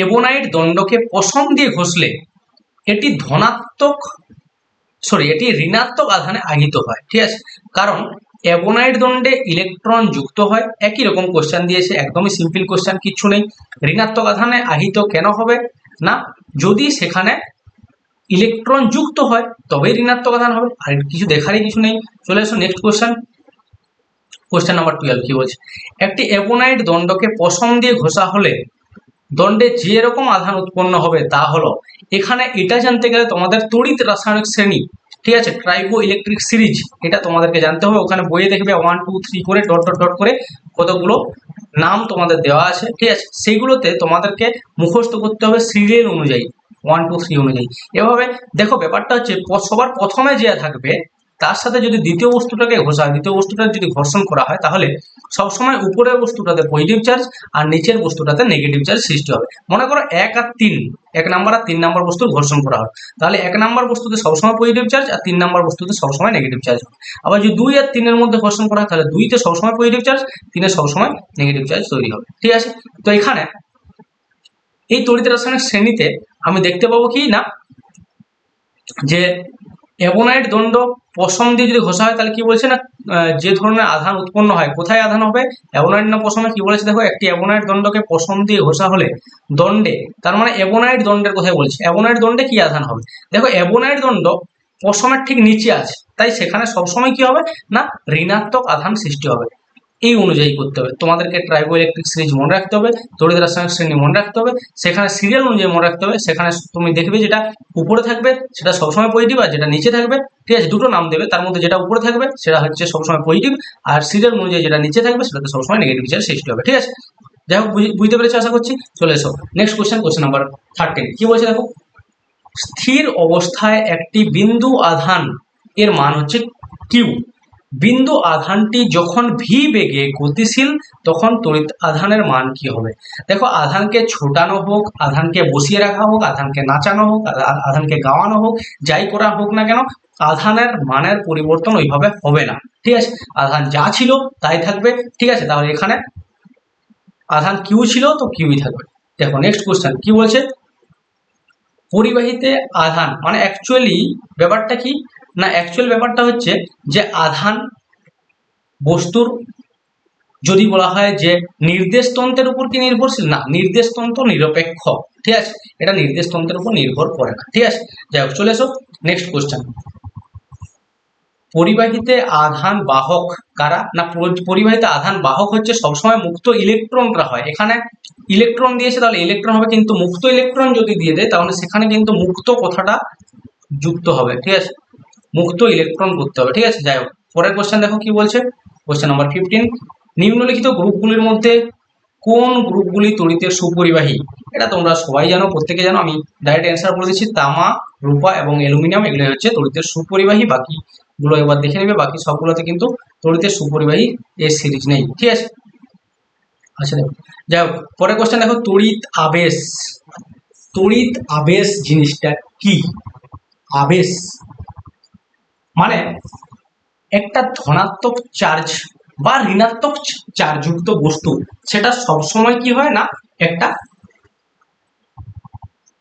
এবনাইট দণ্ডকে পশম দিয়ে ঘষলে এটি ঋণাত্মক আধানে আহিত হয়। ঠিক আছে, কারণ এবনাইট দণ্ডে ইলেকট্রন যুক্ত হয়, একই রকম কোশ্চেন দিয়েছে, একদমই সিম্পল কোশ্চেন, কিচ্ছু নেই। ঋণাত্মক আধানে আহিত কেন হবে না, যদি সেখানে ইলেকট্রন যুক্ত হয় তবেই ঋণাত্মক আধান হবে, আর কিছু দেখারই কিছু নেই। চলে এসো নেক্সট কোশ্চেন নাম্বার 12 কি বলছে, একটি এবনাইট দণ্ডকে পশম দিয়ে ঘষা হলে দণ্ডে যে রকম আধান উৎপন্ন হবে তা হলো, এখানে এটা জানতে গেলে তোমাদের তড়িৎ রাসায়নিক শ্রেণী, ঠিক আছে, ট্রাইবো ইলেকট্রিক সিরিজ, এটা তোমাদেরকে জানতে হবে। ওখানে বইয়ে দেখবে 1 2 3 করে ডট ডট ডট করে কতগুলো নাম তোমাদের দেওয়া আছে। ঠিক আছে, সেইগুলোতে তোমাদেরকে মুখস্থ করতে হবে সিরিয়াল অনুযায়ী, 1 2 3 অনুযায়ী। এভাবে দেখো ব্যাপারটা হচ্ছে সবার প্রথমে যে থাকবে তার সাথে যদি দ্বিতীয় বস্তুটাকে দ্বিতীয় বস্তুটা যদি ঘর্ষণ করা হয়, তাহলে সবসময় উপরের বস্তুটাতে পজিটিভ চার্জ আর নিচের বস্তুটাতে নেগেটিভ চার্জ সৃষ্টি হবে। মনে করো 1 আর 3, 1 নাম্বার আর 3 নাম্বার বস্তুর ঘর্ষণ করা হয়, তাহলে 1 নাম্বার বস্তুতে সবসময় পজিটিভ চার্জ আর 3 নাম্বার বস্তুতে সবসময় নেগেটিভ চার্জ হবে। আবার যদি 2 আর 3 এর মধ্যে ঘর্ষণ করা হয়, তাহলে 2 তে সবসময় পজিটিভ চার্জ, 3 এ সবসময় নেগেটিভ চার্জ তৈরি হবে। ঠিক আছে, তো এখানে এই তড়িৎ রাসায়নিক শ্রেণীতে আমি দেখতে পাবো কি না, যে অ্যাবোনাইট দণ্ড পশম দিয়ে যদি ঘষা হয় তাহলে কি বলছে না, যে ধরনের আধান উৎপন্ন হয়, কোথায় আধান হবে, অ্যাবোনাইট না পশমে, কি বলেছে দেখো, একটি অ্যাবোনাইট দণ্ডকে পশম দিয়ে ঘষা হলে দণ্ডে, তার মানে অ্যাবোনাইট দণ্ডের কথাই বলছে। অ্যাবোনাইট দণ্ডে কি আধান হবে, দেখো অ্যাবোনাইট দণ্ড পশমের ঠিক নিচে আছে, তাই সেখানে সবসময় কি হবে না, ঋণাত্মক আধান সৃষ্টি হবে। এই অনুযায়ী করতে হবে তোমাদেরকে। ট্রাইবো ইলেকট্রিক সিরিজ মনে রাখতে হবে, তড়িৎ রাসায়নিক শ্রেণী মনে রাখতে হবে, সেখানে সিরিয়াল অনুযায়ী মনে রাখতে হবে। সেখানে তুমি দেখবে যেটা উপরে থাকবে সেটা সবসময় পজিটিভ, আর যেটা নিচে থাকবে, ঠিক আছে, দুটো নাম দেবে, তার মধ্যে যেটা উপরে থাকবে সেটা হচ্ছে সবসময় পজিটিভ, আর সিরিয়াল অনুযায়ী যেটা নিচে থাকবে সেটাতে সবসময় নেগেটিভ চার্জ সৃষ্টি হবে, ঠিক আছে। যাই হোক, বুঝতে পেরেছি আশা করছি। চলে এসো নেক্সট কোয়েশ্চেন, কোয়েশ্চেন নাম্বার 13। কি বলছে দেখো, স্থির অবস্থায় একটি বিন্দু আধান এর মান হচ্ছে কিউ। বিন্দু আধানটি যখন ভি বেগে গতিশীল তখন তড়িৎ আধানের মান কি হবে। দেখো, আধানকে ছোটানো হোক, আধানকে বসিয়ে রাখা হোক, আধানকে নাচানো হোক, আধানকে গাওয়ানো হোক, যাই করা হোক না কেন, আধানের মানের পরিবর্তন ওইভাবে হবে না, ঠিক আছে। আধান যা ছিল তাই থাকবে, ঠিক আছে। তাহলে এখানে আধান কিউ ছিল তো কিউই থাকবে। দেখো নেক্সট কোশ্চেন কি বলছে, পরিবাহীতে আধান মানে অ্যাকচুয়ালি ব্যাপারটা কি না, অ্যাকচুয়াল ব্যাপারটা হচ্ছে যে আধান বস্তুর, যদি বলা হয় যে নির্দেশ তন্ত্রের উপর কি নির্ভরশীল, না, নির্দেশ তন্ত্র নিরপেক্ষ, ঠিক আছে, এটা নির্দেশ তন্ত্রের উপর নির্ভর করে না, ঠিক আছে। যাই হোক, চলে এসো নেক্সট কোশ্চেন। পরিবাহীতে আধান বাহক কারা না, পরিবাহীতে আধান বাহক হচ্ছে সবসময় মুক্ত ইলেকট্রনরা হয়। এখানে ইলেকট্রন দিয়েছে তাহলে ইলেকট্রন হবে, কিন্তু মুক্ত ইলেকট্রন যদি দিয়ে দেয় তাহলে সেখানে কিন্তু মুক্ত কথাটা যুক্ত হবে, ঠিক আছে, মুক্ত ইলেকট্রন করতে হবে, ঠিক আছে। যাই হোক, পরের কোশ্চেন দেখো কি বলছে, কোশ্চেন নাম্বার 15। নিম্নলিখিত গ্রুপগুলির মধ্যে কোন গ্রুপগুলি তড়িতের সুপরিবাহী। এটা তোমরা সবাই জানো, প্রত্যেকে জানো, আমি ডাইরেক্ট অ্যান্সার বলে দিচ্ছি, তামা, রূপা এবং অ্যালুমিনিয়াম এগুলো হচ্ছে তড়িতের সুপরিবাহী। বাকিগুলো এবার দেখে নেবে, বাকি সবগুলোতে কিন্তু তড়িতের সুপরিবাহী এর সিরিজ নেই, ঠিক আছে। আচ্ছা দেখো, যাই হোক, পরের কোশ্চেন দেখো, তড়িৎ আবেশ। তড়িৎ আবেশ জিনিসটা কি, আবেশ মানে একটা ধনাত্মক চার্জ বা ঋণাত্মক চার্জযুক্ত বস্তু, সেটা সবসময় কি হয় না, একটা,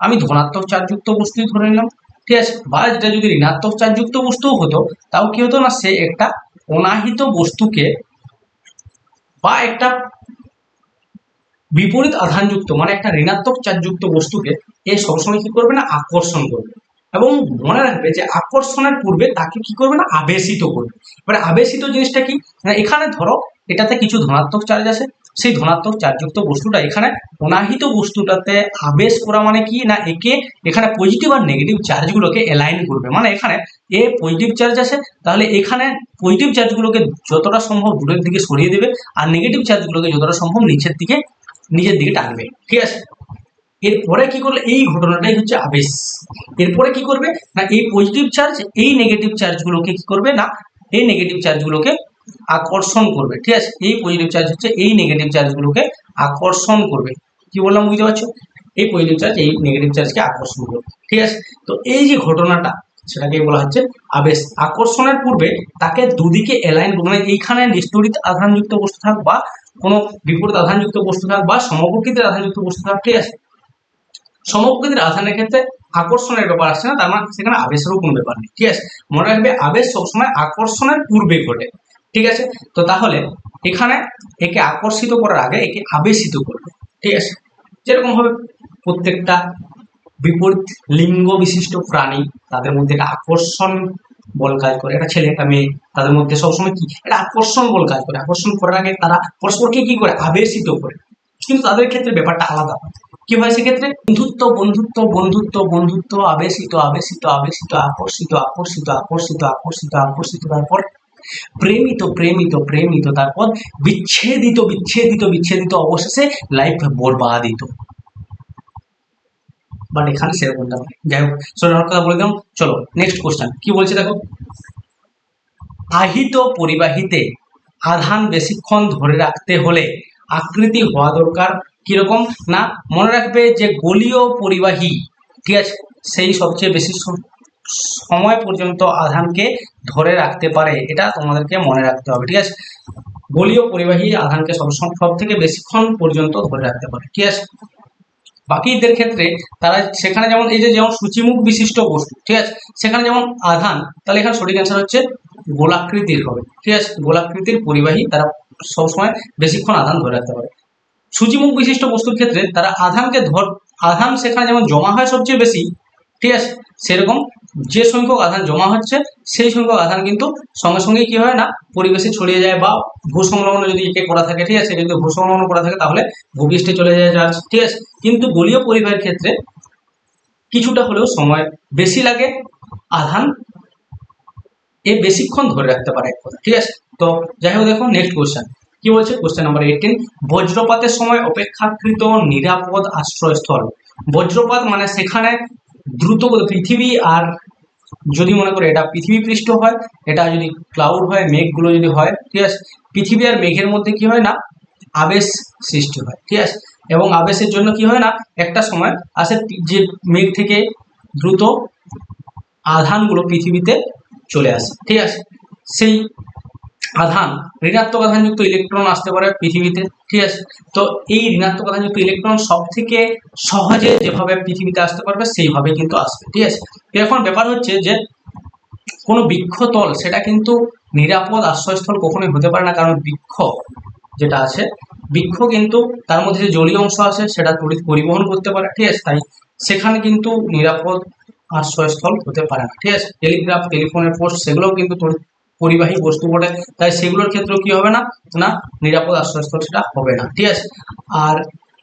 আমি ধনাত্মক চার্জযুক্ত বস্তুই ধরে নিলাম, ঠিক আছে, বা যেটা যদি ঋণাত্মক চার্জযুক্ত বস্তুও হতো তাও কি হতো না, সে একটা অনাহিত বস্তুকে বা একটা বিপরীত আধানযুক্ত মানে একটা ঋণাত্মক চার্জযুক্ত বস্তুকে এ সবসময় কি করবে না, আকর্ষণ করবে। এবং মনে রাখবে যে আকর্ষণের পূর্বে তাকে কি করবে না, আবেশিত করবে। এবারে আবেশিত জিনিসটা কি, এখানে ধরো এটাতে কিছু ধনাত্মক চার্জ আছে, সেই ধনাত্মক চার্জযুক্ত বস্তুটা এখানে অনাহিত বস্তুটাতে আবেশ করা মানে কি না, একে এখানে পজিটিভ আর নেগেটিভ চার্জগুলোকে অ্যালাইন করবে। মানে এখানে এ পজিটিভ চার্জ আছে, তাহলে এখানে পজিটিভ চার্জগুলোকে যতটা সম্ভব দূরের দিকে সরিয়ে দেবে, আর নেগেটিভ চার্জগুলোকে যতটা সম্ভব নিজের দিকে টানবে, ঠিক আছে। এরপরে কি করলে, এই ঘটনাটাই হচ্ছে আবেশ। এরপরে কি করবে না, এই পজিটিভ চার্জ এই নেগেটিভ চার্জগুলোকে কি করবে না, এই নেগেটিভ চার্জগুলোকে আকর্ষণ করবে, ঠিক আছে। এই পজিটিভ চার্জ হচ্ছে এই নেগেটিভ চার্জগুলোকে আকর্ষণ করবে। কি বললাম বুঝতে পারছো, এই পজিটিভ চার্জ এই নেগেটিভ চার্জকে আকর্ষণ করবে, ঠিক আছে। তো এই যে ঘটনাটা সেটাকে বলা হচ্ছে আবেশ। আকর্ষণের পূর্বে তাকে দুদিকে অ্যালাইন করবে, মানে এইখানে নিস্তড়িত আধানযুক্ত বস্তু থাক বা কোনো বিপরীত আধানযুক্ত বস্তু থাক বা সমপ্রকৃতির আধানযুক্ত বস্তু থাক, ঠিক আছে। সমপ্রকৃতির আধানের ক্ষেত্রে আকর্ষণের ব্যাপার আসছে না, তার মানে সেখানে আবেশেরও কোনো ব্যাপার নেই, ঠিক আছে। মনে রাখবে আবেশ সবসময় আকর্ষণের পূর্বে ঘটে, ঠিক আছে। তো তাহলে এখানে একে আকর্ষিত করার আগে একে আবেশিত করবে, ঠিক আছে। যেরকম ভাবে প্রত্যেকটা বিপরীত লিঙ্গ বিশিষ্ট প্রাণী, তাদের মধ্যে একটা আকর্ষণ বল কাজ করে, একটা ছেলে একটা মেয়ে, তাদের মধ্যে সবসময় কি একটা আকর্ষণ বল কাজ করে, আকর্ষণ করার আগে তারা পরস্পরকে কি করে, আবেশিত করে। কিন্তু তাদের ক্ষেত্রে ব্যাপারটা আলাদা, কি হয় সেক্ষেত্রে, বন্ধুত্ব বন্ধুত্ব বন্ধুত্ব বন্ধুত্ব, আবেশিত আবেশিত আবেশিত, আকর্ষিত আকর্ষিত আকর্ষিত আকর্ষিত আকর্ষিত, তারপর প্রেমিত প্রেমিত প্রেমিত, তারপর বিচ্ছেদিত বিচ্ছেদিত বিচ্ছেদিত, অবশেষে লাইফ বরবাদিত। বাট এখানে সেরকমটা নয়। যাই হোক, সোনার কথা বলে দিলাম। চলো নেক্সট কোশ্চেন কি বলছে দেখো, আহিত পরিবাহীতে আধান বেশিক্ষণ ধরে রাখতে হলে আকৃতি হওয়া দরকার কিরকম না, মনে রাখবে যে গোলীয় পরিবাহী, ঠিক আছে, সেই সবচেয়ে বেশি সময় পর্যন্ত আধানকে ধরে রাখতে পারে, এটা তোমাদেরকে মনে রাখতে হবে, ঠিক আছে। গোলীয় পরিবাহী আধানকে সব থেকে বেশিক্ষণ পর্যন্ত ধরে রাখতে পারে, ঠিক আছে। বাকিদের ক্ষেত্রে তারা সেখানে যেমন এই যে যেমন সূচিমুখ বিশিষ্ট বস্তু, ঠিক আছে, সেখানে যেমন আধান, তাহলে এখানে সঠিক অ্যান্সার হচ্ছে গোলাকৃতির হবে, ঠিক আছে, গোলাকৃতির পরিবাহী তারা সবসময় বেশিক্ষণ আধান ধরে রাখতে পারে। সূচিমুখ বিশিষ্ট বস্তুর ক্ষেত্রে তারা আধান সেখানে যেমন জমা হয় সবচেয়ে বেশি, ঠিক আছে, সেরকম যে সংখ্যক আধান জমা হচ্ছে সেই সংখ্যক আধান কিন্তু সঙ্গে সঙ্গে কি হয় না পরিবেশে ছড়িয়ে যায়, বা ভূসংলগ্ন যদি একে করা থাকে, ঠিক আছে, যদি ভূসংলগ্ন করা থাকে তাহলে ভূপৃষ্ঠে চলে যায় চার্জ, ঠিক আছে। কিন্তু গোলীয় পরিবাহের ক্ষেত্রে কিছুটা হলেও সময় বেশি লাগে, আধান বেশিক্ষণ ধরে রাখতে পারে এক কথা, ঠিক আছে। তো যাই হোক, দেখো নেক্সট কোশ্চেন কি বলছে, কোশ্চেন নাম্বার 18, বজ্রপাতের সময় অপেক্ষাকৃত নিরাপদ আশ্রয়স্থল। বজ্রপাত মানে সেখানে দ্রুত পৃথিবী আর যদি মনে করো এটা পৃথিবী পৃষ্ঠ হয়, এটা যদি ক্লাউড হয়, মেঘগুলো যদি হয়, ঠিক আছে, পৃথিবী আর মেঘের মধ্যে কি হয় না আবেশ সৃষ্টি হয়, ঠিক আছে, এবং আবেশের জন্য কি হয় না একটা সময় আসে যে মেঘ থেকে দ্রুত আধানগুলো পৃথিবীতে চলে আসে, ঠিক আছে। সেই আধান ঋণাত্মক আধানযুক্ত ইলেকট্রন আসতে পারে পৃথিবীতে, ঠিক আছে। তো এই ঋণাত্মক আধানযুক্ত ইলেকট্রন সব থেকে সহজে যেভাবে পৃথিবীতে আসতে পারবে সেইভাবে কিন্তু আসবে, ঠিক আছে। এখন ব্যাপার হচ্ছে যে কোনো বৃক্ষতল সেটা কিন্তু নিরাপদ আশ্রয়স্থল কখনোই হতে পারে না, কারণ বৃক্ষ যেটা আছে, বৃক্ষ কিন্তু তার মধ্যে যে জলীয় অংশ আছে সেটা তড়িৎ পরিবহন করতে পারে, ঠিক আছে, তাই সেখানে কিন্তু নিরাপদ আশ্রয়স্থল হতে পারে না, ঠিক আছে। টেলিগ্রাফ, টেলিফোনের পোস্ট সেগুলোও কিন্তু তড়িৎ পরিবাহী বস্তু বটে, তাই সেগুলোর ক্ষেত্রেও কি হবে না না নিরাপদ আশ্রয়স্থল সেটা হবে না, ঠিক আছে। আর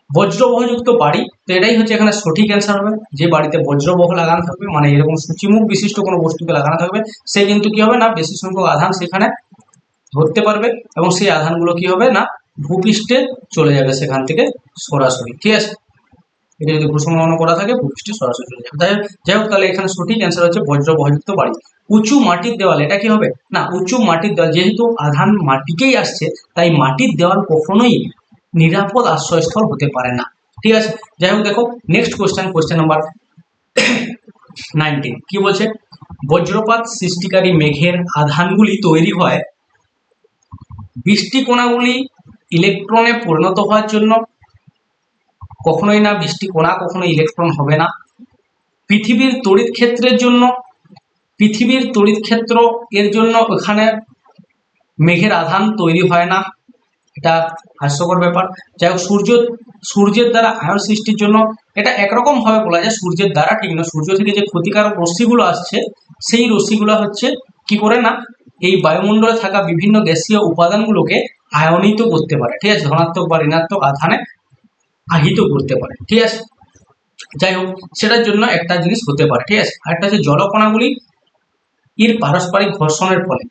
বজ্রবহযুক্ত বাড়ি, তো এটাই হচ্ছে এখানে সঠিক অ্যান্সার হবে, যে বাড়িতে বজ্রবহ লাগানো থাকবে মানে এরকম সূচিমুখ বিশিষ্ট কোনো বস্তুকে লাগানো থাকবে, সে কিন্তু কি হবে না বেশি সংখ্যক আধান সেখানে ধরতে পারবে, এবং সেই আধানগুলো কি হবে না ভূপৃষ্ঠে চলে যাবে সেখান থেকে সরাসরি, ঠিক আছে। এটা যদি ভূসংলগ্ন করা থাকে ভূপৃষ্ঠে সরাসরি চলে যাবে। যাই হোক, তাহলে এখানে সঠিক অ্যান্সার হচ্ছে বজ্রবহযুক্ত বাড়ি। উঁচু মাটির দেওয়াল, এটা কি হবে না উঁচু মাটির দেওয়াল, যেহেতু আধান মাটিকেই আসছে তাই মাটির দেওয়াল কখনোই নিরাপদ আশ্রয়স্থল হতে পারে না, ঠিক আছে। যাই হোক, দেখো নেক্সট কোশ্চেন, কোশ্চেন নাম্বার 19 কি বলছে, বজ্রপাত সৃষ্টিকারী মেঘের আধানগুলি তৈরি হয় বৃষ্টি কণাগুলি ইলেকট্রনে পরিণত হওয়ার জন্য। কখনোই না, বৃষ্টি কণা কখনো ইলেকট্রন হবে না। পৃথিবীর তড়িৎ ক্ষেত্রের জন্য, পৃথিবীর তড়িৎ ক্ষেত্র এর জন্য ওখানে মেঘের আধান তৈরি হয় না, এটা হাস্যকর ব্যাপার। যাই হোক, সূর্যের দ্বারা আয়ন সৃষ্টির জন্য, এটা একরকম ভাবে বলা যায় সূর্যের দ্বারা ঠিক না, সূর্য থেকে যে ক্ষতিকারক রশ্মিগুলো আসছে সেই রশ্মিগুলো হচ্ছে কি করে না এই বায়ুমণ্ডলে থাকা বিভিন্ন গ্যাসীয় উপাদানগুলোকে আয়নিত করতে পারে, ঠিক আছে, ধনাত্মক বা ঋণাত্মক আধানে আহিত করতে পারে, ঠিক আছে। যাই হোক, সেটার জন্য একটা জিনিস হতে পারে, ঠিক আছে। আরেকটা হচ্ছে জলকণাগুলি এর পারস্পরিক ঘর্ষণের ফলে।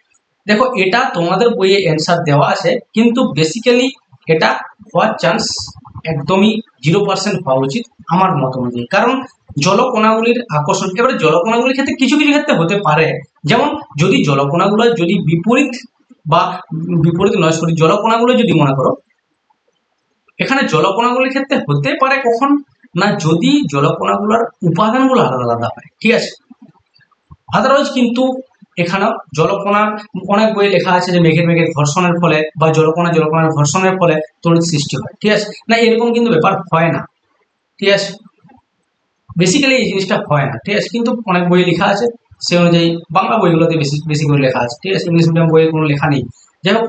দেখো এটা তোমাদের বইয়ে অ্যান্সার দেওয়া আছে, কিন্তু বেসিক্যালি এটা হওয়ার চান্স একদমই 0% হওয়া উচিত আমার মত অনুযায়ী, কারণ জলকণাগুলির আকর্ষণ, এবারে জলকণাগুলির ক্ষেত্রে কিছু কিছু ক্ষেত্রে হতে পারে, যেমন যদি জলকণাগুলো যদি বিপরীত বা বিপরীত নয় সরি জলকণাগুলো যদি মনে করো, এখানে জলকণাগুলির ক্ষেত্রে হতে পারে কখন না যদি জলকণাগুলোর উপাদানগুলো আলাদা আলাদা হয়, ঠিক আছে। আদারওয়াইজ কিন্তু এখানে জলকণার অনেক বই লেখা আছে যে মেঘের মেঘের ঘর্ষণের ফলে বা জলকণার ঘর্ষণের ফলে তড়িৎ সৃষ্টি হয়, ঠিক আছে, না এরকম কিন্তু ব্যাপার হয় না, ঠিক আছে, বেসিক্যালি এই জিনিসটা হয় না, ঠিক আছে, কিন্তু অনেক বই লেখা আছে সে অনুযায়ী বাংলা বইগুলোতে বেশি বেশি করে লেখা আছে, ঠিক আছে, ইংলিশ মিডিয়াম বইয়ে কোনো লেখা নেই। যাই হোক,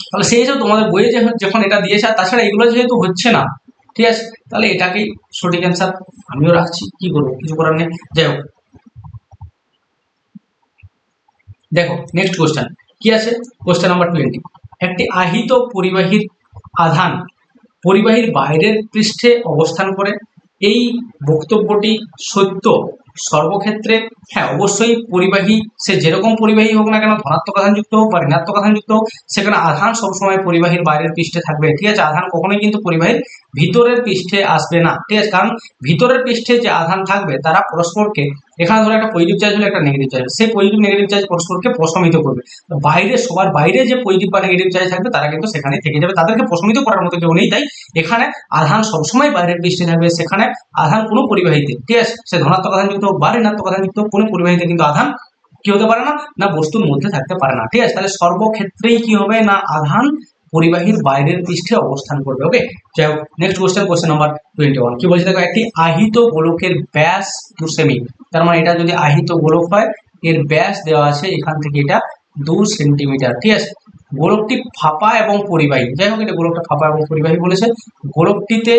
তাহলে সেই হিসাবে তোমাদের বইয়ে যখন এটা দিয়েছে, আর তাছাড়া এগুলো যেহেতু হচ্ছে না, ঠিক আছে, তাহলে এটাকেই সঠিক অ্যান্সার আমিও রাখছি, কি করবো, কিছু করার নেই। যাই হোক, দেখো নেক্সট কোশ্চেন কি আছে, কোশ্চেন নাম্বার 20, একটি আহিত পরিবাহীর আধান পরিবাহীর বাইরের পৃষ্ঠে অবস্থান করে। এই বক্তব্যটি সত্য সর্বক্ষেত্রে? হ্যাঁ, অবশ্যই পরিবাহী সে যেরকম পরিবাহী হোক না কেন, ধনাত্মক আধানযুক্ত হোক বা ঋণাত্মক আধানযুক্ত হোক, সেখানে আধান সবসময় পরিবাহীর বাইরের পৃষ্ঠে থাকবে, ঠিক আছে। আধান কখনোই কিন্তু পরিবাহীর ভিতরের পৃষ্ঠে আসবে না, ঠিক আছে, কারণ ভিতরের পৃষ্ঠে যে আধান থাকবে তারা পরস্পরকে, এখানে ধরো একটা পজিটিভ চার্জ হলো একটা নেগেটিভ চার্জ, সেই পজিটিভ নেগেটিভ চার্জ পরস্পরকে প্রশমিত করবে। বাইরে সবার বাইরে যে পজিটিভ বা নেগেটিভ চার্জ থাকবে তারা কিন্তু সেখানে থেকে যাবে, তাদেরকে প্রশমিত করার মতো কেউ নেই, তাই এখানে আধান সবসময় বাইরের পৃষ্ঠে থাকবে। সেখানে আধান কোনো পরিবাহীতে, ঠিক আছে, সে ধনাত্মক আধানযুক্ত বা ঋণাত্মক আধানযুক্ত কোনো পরিবাহীতে কিন্তু আধান কি হতে পারে না, না বস্তুর মধ্যে থাকতে পারে না, ঠিক আছে। তাহলে সর্বক্ষেত্রেই কি হবে না আধান পরিবাহীর বাইরের পৃষ্ঠে অবস্থান করবে। ওকে, যাই হোক নেক্সট কোশ্চেন নাম্বার 21 কি বলছে দেখো, একটি আহিত গোলকের ব্যাস 2 সেমি, তার মানে এটা যদি আহিত গোলক হয় এর ব্যাস দেওয়া আছে এখান থেকে এটা 2 সেন্টিমিটার। ঠিক আছে, গোলকটি ফাঁপা এবং পরিবাহী, যাই হোক এটা গোলকটা ফাঁপা এবং পরিবাহী বলেছে। গোলকটিতে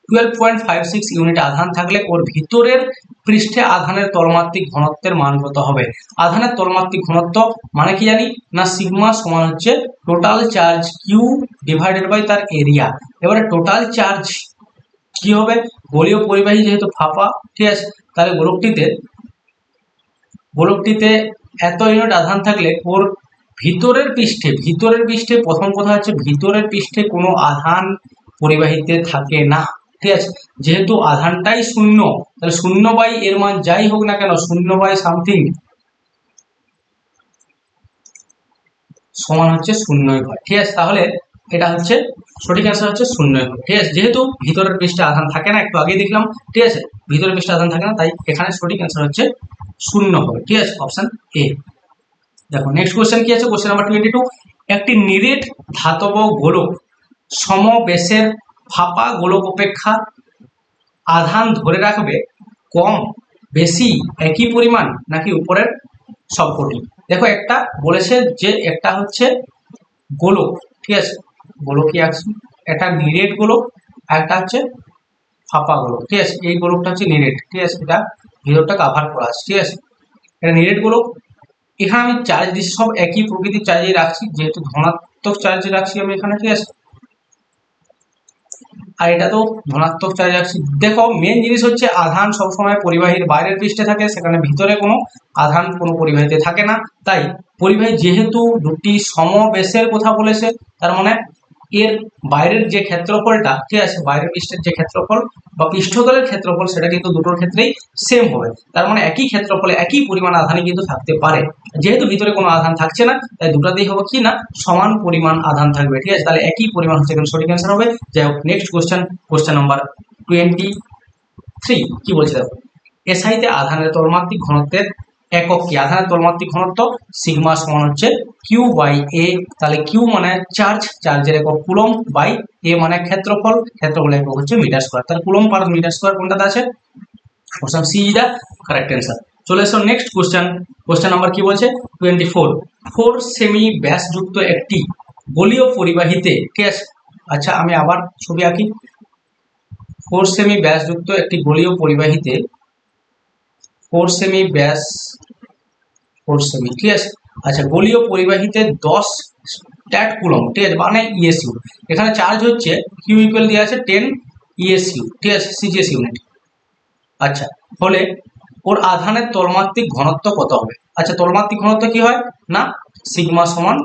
12.56 ইউনিট আধান থাকলে ওর ভিতরের পৃষ্ঠে আধানের তলমাত্রিক ঘনত্বের মান কত হবে? আধানের তলমাত্রিক ঘনত্ব মানে কি জানি না, সিগমা সমান হচ্ছে total charge Q divided by তার এরিয়া। এবারে টোটাল চার্জ কি হবে, গোলীয় পরিবাহী যেহেতু ফাঁপা, ঠিক আছে, তাহলে গোলকটিতে এত ইউনিট আধান থাকলে ওর ভিতরের পৃষ্ঠে প্রথম কথা হচ্ছে ভিতরের পৃষ্ঠে কোনো আধান পরিবাহীতে থাকে না। ঠিক আছে, যেহেতু আধানটাই শূন্য, তাহলে 0 এর মান যাই হোক না কেন 0 সামথিং সমান হচ্ছে 0 হয়। ঠিক আছে, তাহলে এটা হচ্ছে সঠিক অ্যান্সার হচ্ছে 0 হয়। ঠিক আছে, যেহেতু ভিতরের পৃষ্ঠে আধান থাকে না, একটু আগেই দেখলাম, ঠিক আছে, ভিতরের পৃষ্ঠে আধান থাকে না, তাই এখানে সঠিক অ্যান্সার হচ্ছে 0 হবে। ঠিক আছে, অপশন এ। দেখো নেক্সট কোশ্চেন কি আছে, কোশ্চেন নাম্বার 22, একটি নিরেট ধাতব গোলক সমবেশের ফাঁপা গোলক অপেক্ষা আধান ধরে রাখবে কম বেশি একই পরিমাণ নাকি উপরের সবকটি? দেখো একটা বলেছে যে একটা হচ্ছে গোলক, ঠিক আছে, গোলকই আছে, একটা নিরেট গোলক আর একটা হচ্ছে ফাঁপা গোলক। ঠিক আছে, এই গোলকটা হচ্ছে নিরেট, ঠিক আছে, এটা ভিতরটা কাভার করা আছে। ঠিক আছে, এটা নিরেট গোলক, এখানে আমি চার্জ দিচ্ছি সব একই প্রকৃতির চার্জে রাখছি, যেহেতু ধনাত্মক চার্জে রাখছি আমি এখানে। ঠিক আছে, আর এটা তো ধনাত্মক চার্জ রাখছি। দেখো মেন জিনিস হচ্ছে আধান সবসময় পরিবাহীর বাইরের পৃষ্ঠে থাকে, সেখানে ভিতরে কোনো আধান কোনো পরিবাহীতে থাকে না। তাই পরিবাহী যেহেতু দুটি সমবেশের কথা বলেছে, তার মানে এর বাইরের যে ক্ষেত্রফলটা, ঠিক আছে, বাইরের পৃষ্ঠের যে ক্ষেত্রফল বা পৃষ্ঠতলের ক্ষেত্রফল সেটা কিন্তু দুটোর ক্ষেত্রেই সেম হবে। তার মানে একই ক্ষেত্রফলে একই পরিমাণ আধানই কিন্তু থাকতে পারে। যেহেতু ভিতরে কোনো আধান থাকছে না, তাই দুটাতেই হবে কি না, সমান পরিমাণ আধান থাকবে। ঠিক আছে, তাহলে একই পরিমাণ হচ্ছে এখানে সঠিক অ্যান্সার হবে। যাই হোক নেক্সট কোশ্চেন নাম্বার 23 কি বলছে দেখো, এসআইতে আধানের তলমাত্রিক ঘনত্বের একক কি? আধানের তলমাত্রিক ঘনত্ব সিগমা সমান হচ্ছে কিউ বাই এ, তাহলে কিউ মানে চার্জ, চার্জের একক কুলম্ব, বাই এ মানে ক্ষেত্রফলের একক হচ্ছে মিটার স্কয়ার। তাহলে কুলম্ব পার মিটার স্কয়ার কোনটাতে আছে? Option C is the correct answer. চলে এসো নেক্সট কোশ্চেন নাম্বার কি বলছে 24, 4 সেমি ব্যাসযুক্ত একটি গোলীয় পরিবাহীতে, ঠিক আছে, আচ্ছা আমি আবার ছবি আঁকি। 4 সেমি ব্যাসযুক্ত একটি গোলীয় পরিবাহীতে 4 সেমি ব্যাস 4 সেমি, ঠিক আছে, আচ্ছা গোলীয় পরিবাহীতে 10 স্ট্যাট কুলম্ব, ঠিক আছে, মানে ইএসইউ। এখানে চার্জ হচ্ছে কিউ ইকুয়াল দেওয়া আছে 10 ইএসইউ, ঠিক আছে, সিজিএস ইউনিট। আচ্ছা, হলে ওর আধানের তলমাত্রিক ঘনত্ব কত হবে? আচ্ছা তলমাত্রিক ঘনত্ব কি হয় না, সিগমা সমান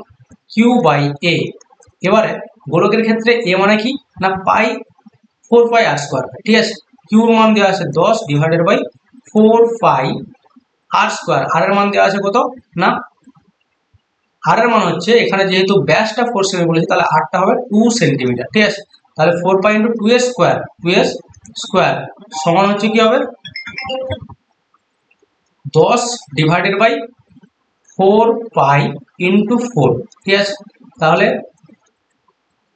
কিউ বাই এ। এবারে গোলকের ক্ষেত্রে এ মানে কি না পাই 4 পাই আর স্কোয়ার, ঠিক আছে, কিউর মান দেওয়া আছে 10 ডিভাইডেড বাই 4 পাই আর স্কোয়ার। আর এর মান দেওয়া আছে কত না, আর এর মান হচ্ছে এখানে যেহেতু ব্যাসটা 4 সেমি বলেছে, তাহলে আরটা হবে 2 সেন্টিমিটার। ঠিক আছে, তাহলে 4 পাই ইন্টু 2 এর স্কোয়ার সমান হচ্ছে কি হবে 10 ডিভাইডেড বাই 4 পাই ইন্টু 4। ঠিক আছে, তাহলে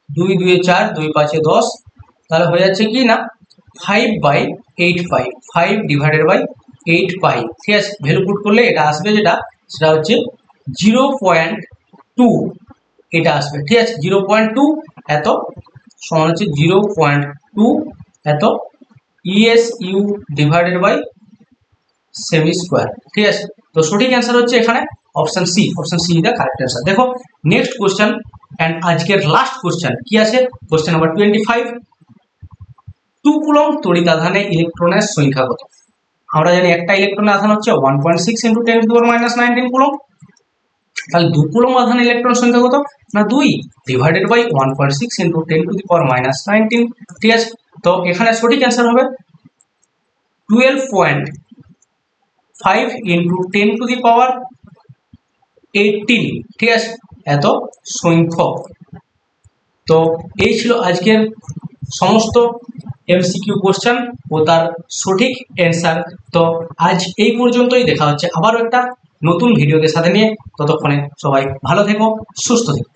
2 2 4 2 5 10, তাহলে হয়ে যাচ্ছে কি না 5 বাই 8 পাই, 5 ডিভাইডেড বাই 8 পাই। ঠিক আছে, ভ্যালু পুট করলে এটা আসবে যেটা, সেটা হচ্ছে 0.2, এটা আসবে। ঠিক আছে, 0.2 এত সমান হচ্ছে 0.2 এত ইএসইউ ডিভাইডেড বাই সেমি স্কোয়ার। ঠিক আছে, তো সঠিক অ্যান্সার হচ্ছে এখানে option C is the correct answer. দেখো নেক্সট কোশ্চেন অ্যান্ড আজকের লাস্ট কোশ্চেন কি আছে, কোশ্চেন নাম্বার 25, 2 কুলম্ব তড়িৎ আধানে ইলেকট্রনের সংখ্যা কত? আমরা জানি একটা ইলেকট্রনের আধান হচ্ছে 1.6 × 10⁻⁹ কুলম্ব, তাহলে 2 কুলম্ব আধানে ইলেকট্রনের সংখ্যা কত না 2 ডিভাইডেড বাই 1.6 × 10⁻⁹। ঠিক আছে, তো এখানে সঠিক অ্যান্সার হবে 12.5 × 10⁻18, ঠিক আছে, এত সংখ্যক। তো এই ছিল আজকের সমস্ত এমসিকিউ কোশ্চেন ও তার সঠিক অ্যান্সার। তো আজ এই পর্যন্তই, দেখা হচ্ছে আবারও একটা নতুন ভিডিওকে সাথে নিয়ে। ততক্ষণে সবাই ভালো থেকো, সুস্থ থেকো।